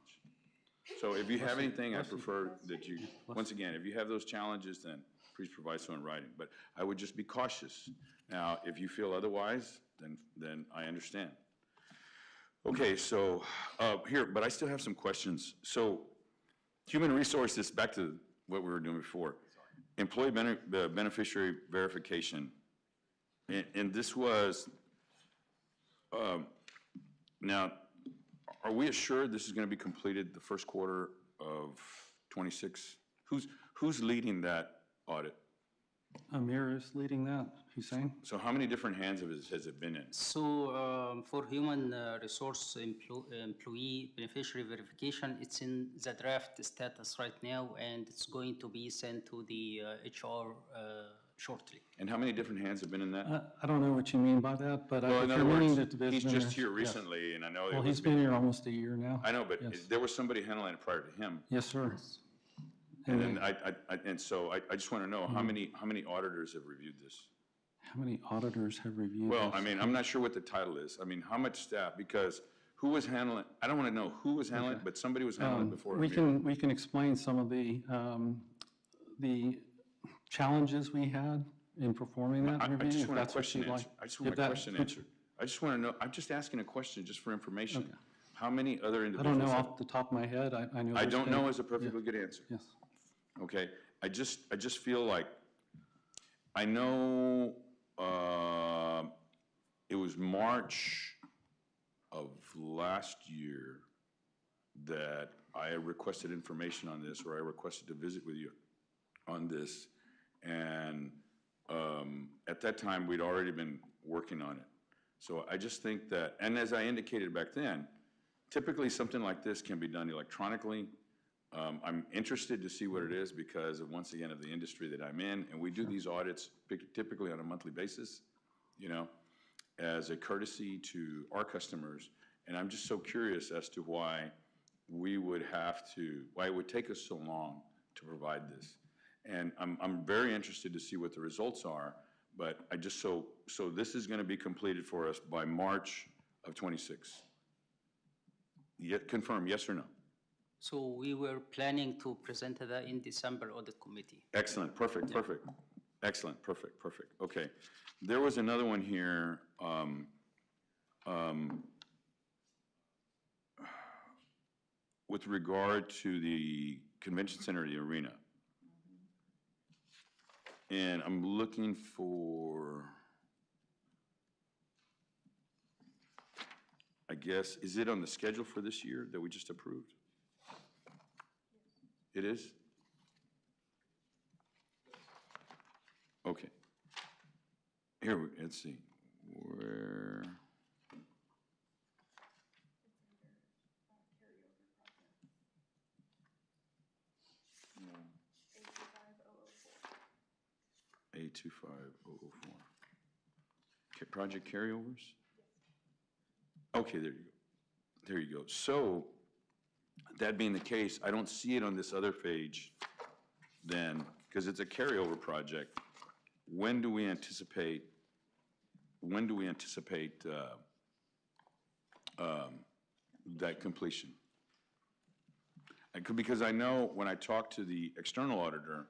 So if you have anything, I prefer that you, once again, if you have those challenges, then please provide so in writing. But I would just be cautious. Now, if you feel otherwise, then I understand. Okay, so but I still have some questions. So human resources, back to what we were doing before. Employee beneficiary verification. And this was, now, are we assured this is going to be completed the first quarter of 26? Who's leading that audit? Amir is leading that. Hussein? So how many different hands has it been in? So for human resource employee beneficiary verification, it's in the draft status right now, and it's going to be sent to the HR shortly. And how many different hands have been in that? I don't know what you mean by that, but Well, if in you're other meaning words, that the he's business. just here yes. recently, and I know it Well, was. he's been here almost a year now. I know, but Yes. there was somebody handling it prior to him. Yes, sir. And then and so I just want to know, Mm-hmm. how many auditors have reviewed this? How many auditors have reviewed Well, this? I mean, I'm not sure what the title is. I mean, how much staff? Because who was handling, I don't want to know who was handling it, but somebody was handling it before. We can explain some of the challenges we had in performing that I review. just if want a that's what question you'd like. answered. I just want If my that- question answered. I just want to know, I'm just asking a question just for information. How many other I individuals? don't know have- off the top of my head. I know. I there's don't been- know is a perfectly good answer. Yes. Okay, I just feel like, I know, it was March of last year that I requested information on this, or I requested to visit with you on this. And, at that time, we'd already been working on it. So I just think that, and as I indicated back then, typically something like this can be done electronically. I'm interested to see what it is because of, once again, of the industry that I'm in, and we do these audits typically on a monthly basis, you know, as a courtesy to our customers. And I'm just so curious as to why we would have to, why it would take us so long to provide this. And I'm very interested to see what the results are, but I just, so this is gonna be completed for us by March of '26. Yet, confirm, yes or no? So we were planning to present that in December audit committee. Excellent, perfect, perfect. Excellent, perfect, perfect. Okay. There was another one here, with regard to the convention center, the arena. And I'm looking for, I guess, is it on the schedule for this year that we just approved? It is? Okay. Here, let's see, where? A25004. Project carryovers? Okay, there you go. There you go. So, that being the case, I don't see it on this other page then, because it's a carryover project. When do we anticipate that completion? Because I know when I talked to the external auditor,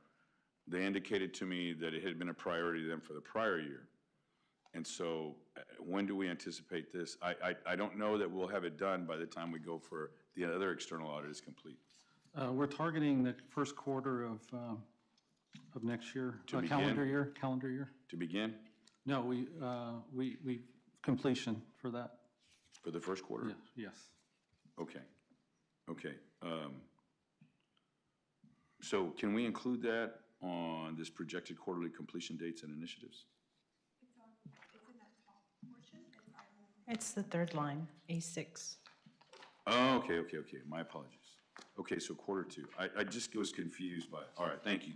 they indicated to me that it had been a priority to them for the prior year. And so, when do we anticipate this? I don't know that we'll have it done by the time we go for the other external audit is complete. We're targeting the first quarter of next year. To begin? Calendar year. To begin, No, we completion for that. for the first quarter? Yes, yes. Okay, okay. So can we include that on this projected quarterly completion dates and initiatives? It's the third line, A6. Oh, okay, my apologies. Okay, so quarter two. I just was confused by, all right, thank you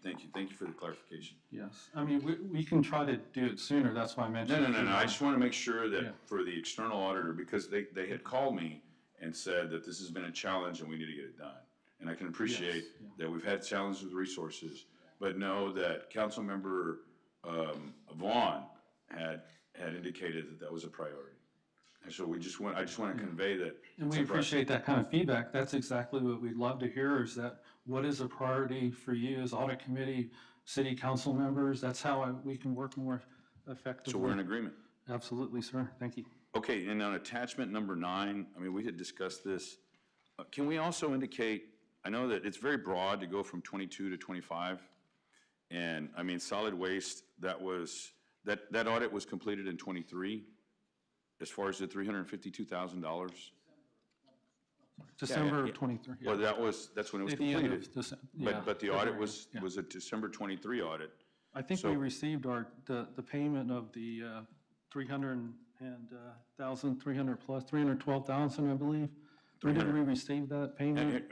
for the clarification. Yes, I mean, we can try to do it sooner, that's why I mentioned. No, I just want to make sure Yeah. that for the external auditor, because they had called me and said that this has been a challenge and we need to get it done. And I can appreciate that we've had challenges with resources, but know that Councilmember Vaughn had indicated that that was a priority. And so I just want to convey that. And we appreciate that kind of feedback. That's exactly what we'd love to hear, is that what is a priority for you as audit committee, city council members? That's how we can work more effectively. So we're in agreement. Absolutely, sir. Thank you. Okay, and on attachment number 9, I mean, we had discussed this. Can we also indicate, I know that it's very broad to go from 22 to 25. And I mean, solid waste, that audit was completed in 23. As far as the $352,000? December yeah. of 23. Well, that's when it was At the end completed. of December, yeah, But the audit February, was a December 23 audit. I think So- we received the payment of the 300,000, 312,000, I believe. When did we receive that payment?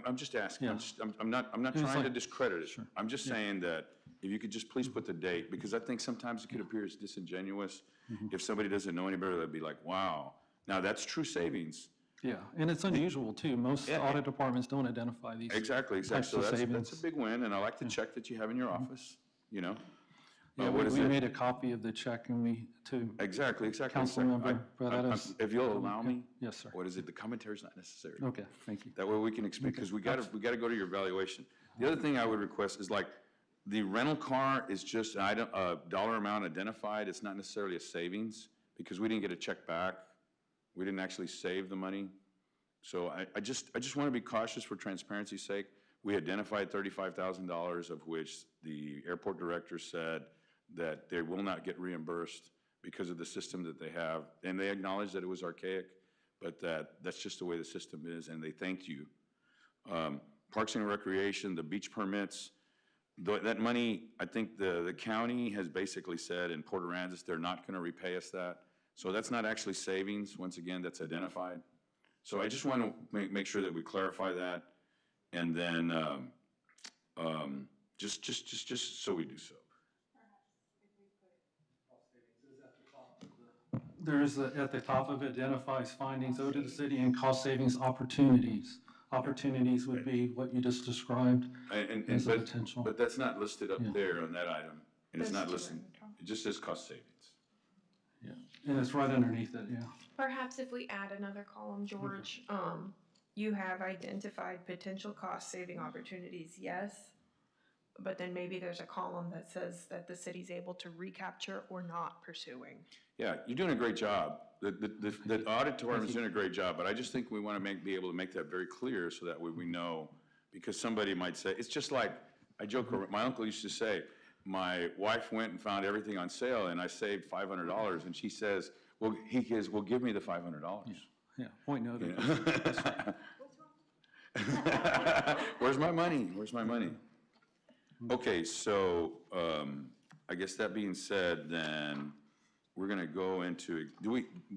I'm just asking, Yeah. I'm not It was trying to like- discredit it. Sure. I'm just saying that if you could just please put the date, because I think sometimes it could appear as disingenuous. If somebody doesn't know any better, they'd be like, wow. Now, that's true savings. Yeah, and it's unusual too. Most Yeah. audit departments don't identify these. Exactly. Types So of that's a savings. big win, and I like the check that you have in your office, you know? Yeah, what is we it? made a copy of the check and Exactly. Council member Paredes. If you'll allow me. Yes, sir. What is it? The commentary's not necessary. Okay, thank you. That way we can explain, because we gotta go to your evaluation. The other thing I would request is like, the rental car is just an item, a dollar amount identified, it's not necessarily a savings, because we didn't get a check back. We didn't actually save the money. So I just want to be cautious for transparency's sake. We identified $35,000, of which the airport director said that they will not get reimbursed because of the system that they have. And they acknowledged that it was archaic, but that's just the way the system is, and they thanked you. Parks and Recreation, the beach permits, that money, I think the county has basically said in Port Aransas, they're not going to repay us that. So that's not actually savings. Once again, that's identified. So I just want to make sure that we clarify that, and then just so we do so. At the top of it identifies findings owed to the city and cost savings opportunities. Opportunities would be what you just described as a potential. But that's not listed up Yeah. there on that item, and it's not listed. It just says cost savings. Yeah, and it's right underneath it, yeah. Perhaps if we add another column, George, you have identified potential cost-saving opportunities, yes. But then maybe there's a column that says that the city's able to recapture or not pursuing. Yeah, you're doing a great job. The audit department's doing a great job, but I just think we want to be able to make that very clear so that way we know, because somebody might say, it's just like, I joke, my uncle used to say, my wife went and found everything on sale and I saved $500, and she says, well, he goes, well, give me the $500. Yeah, point noted. Where's my money? Where's my money? Okay, so, I guess that being said, then, we're gonna go into, do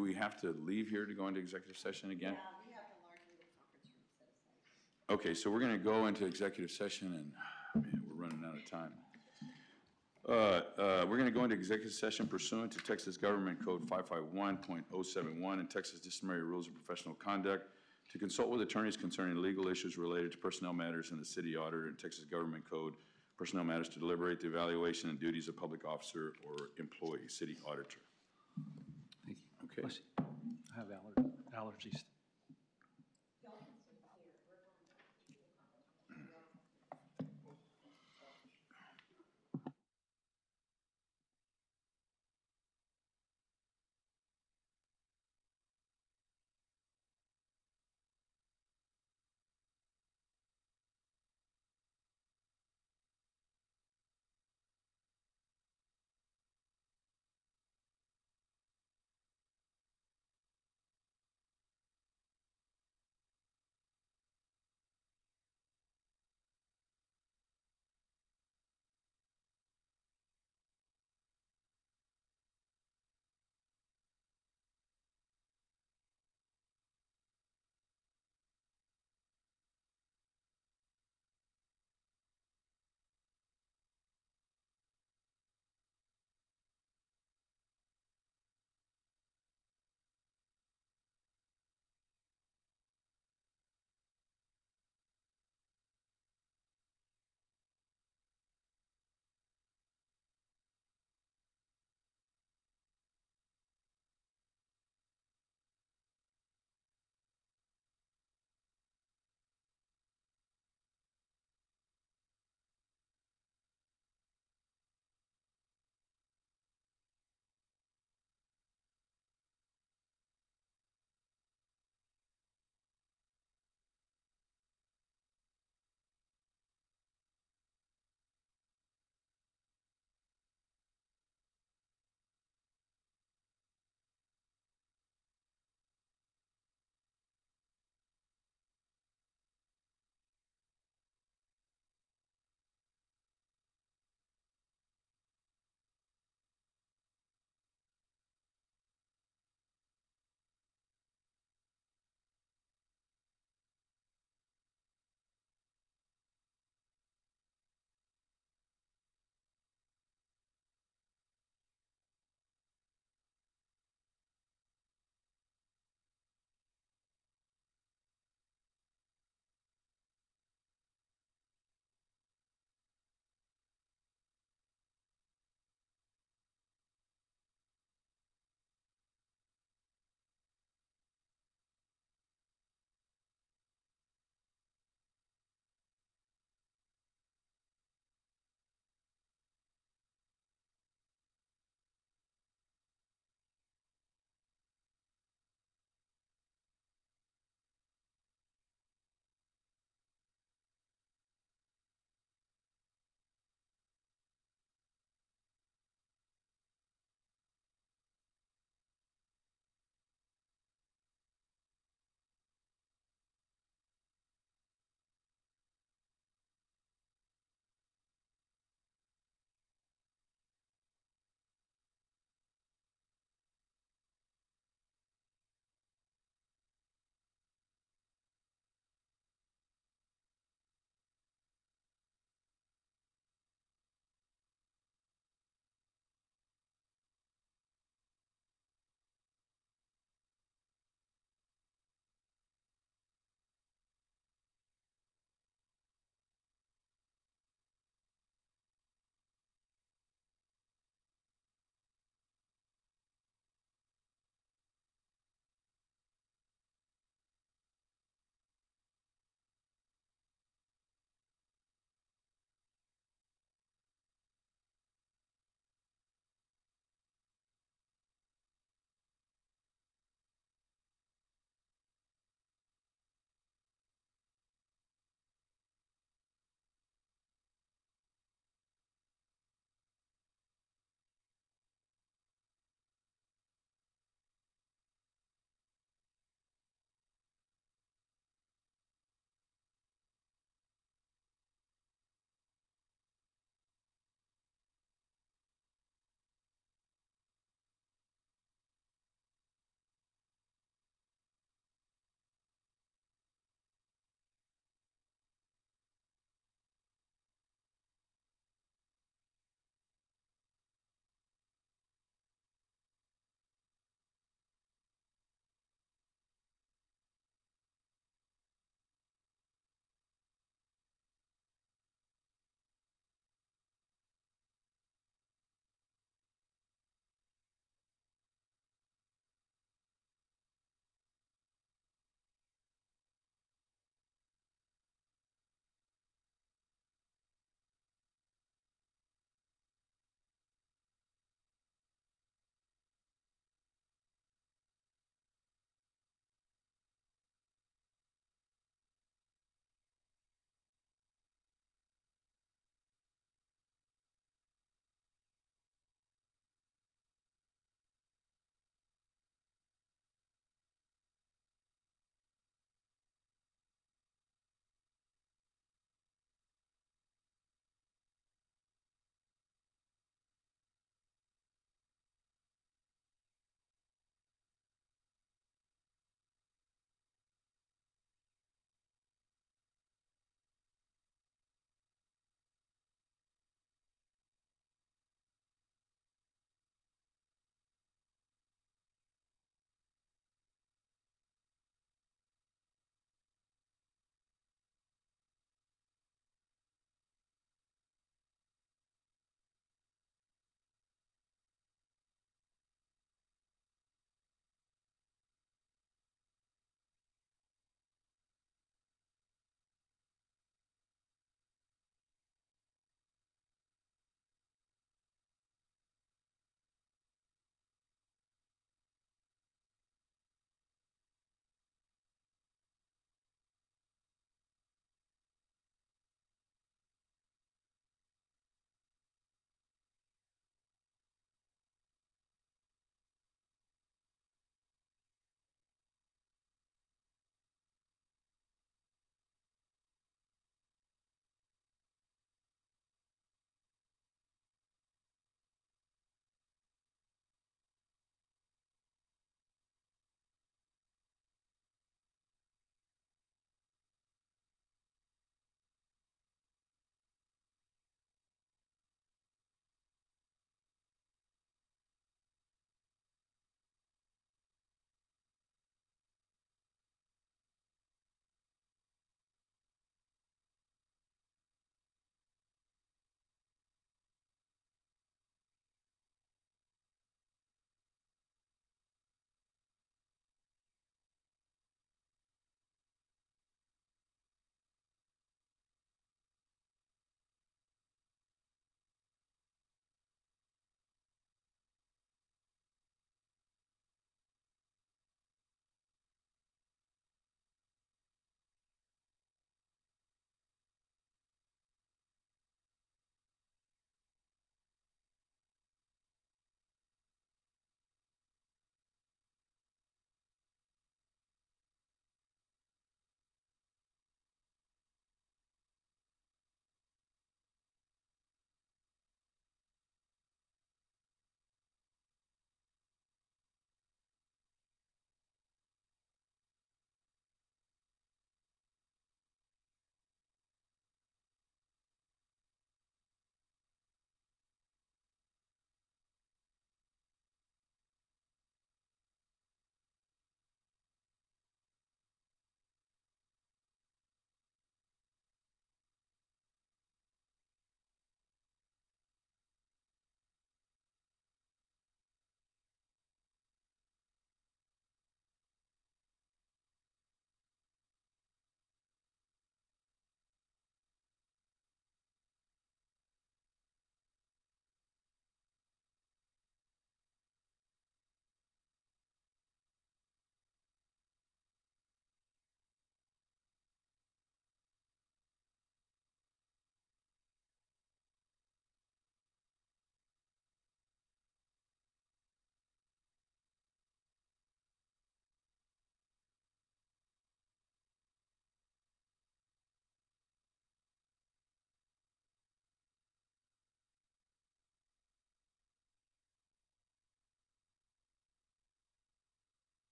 we have to leave here to go into executive session again? Yeah, we have the large little conference room set aside. Okay, so we're gonna go into executive session, and, man, we're running out of time. We're gonna go into executive session pursuant to Texas Government Code 551.071 and Texas Disciplinary Rules of Professional Conduct to consult with attorneys concerning legal issues related to personnel matters in the city auditor and Texas Government Code personnel matters to deliberate the evaluation and duties of public officer or employee, city auditor. Thank you. Okay. Bless you. I have allergies.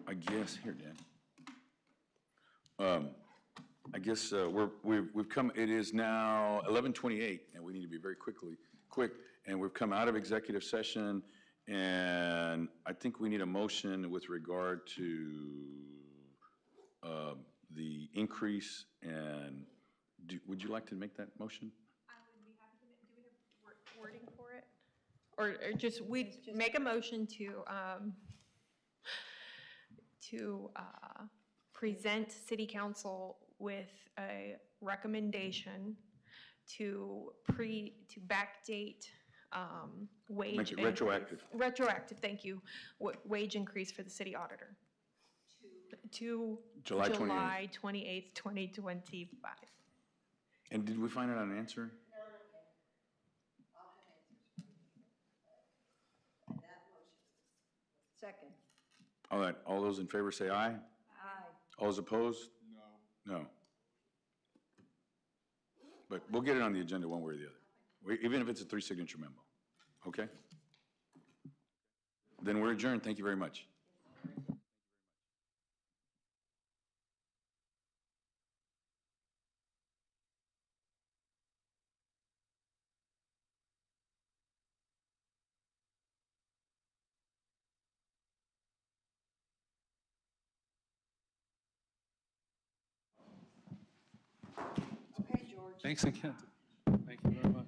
I guess, here, Dan. I guess we've come, it is now 11:28, and we need to be very quick, and we've come out of executive session, and I think we need a motion with regard to the increase, and would you like to make that motion? I would be happy to, do we have wording for it? Or just, we make a motion to present city council with a recommendation to backdate wage. Make it retroactive. Retroactive, thank you, wage increase for the city auditor. To July 28th. July 28th, 2025. And did we find out an answer? Second. All right, all those in favor say aye. Aye. All those opposed? No. No. But we'll get it on the agenda one way or the other, even if it's a 3-signature memo, okay? Then we're adjourned, thank you very much. Thanks again. Thank you very much.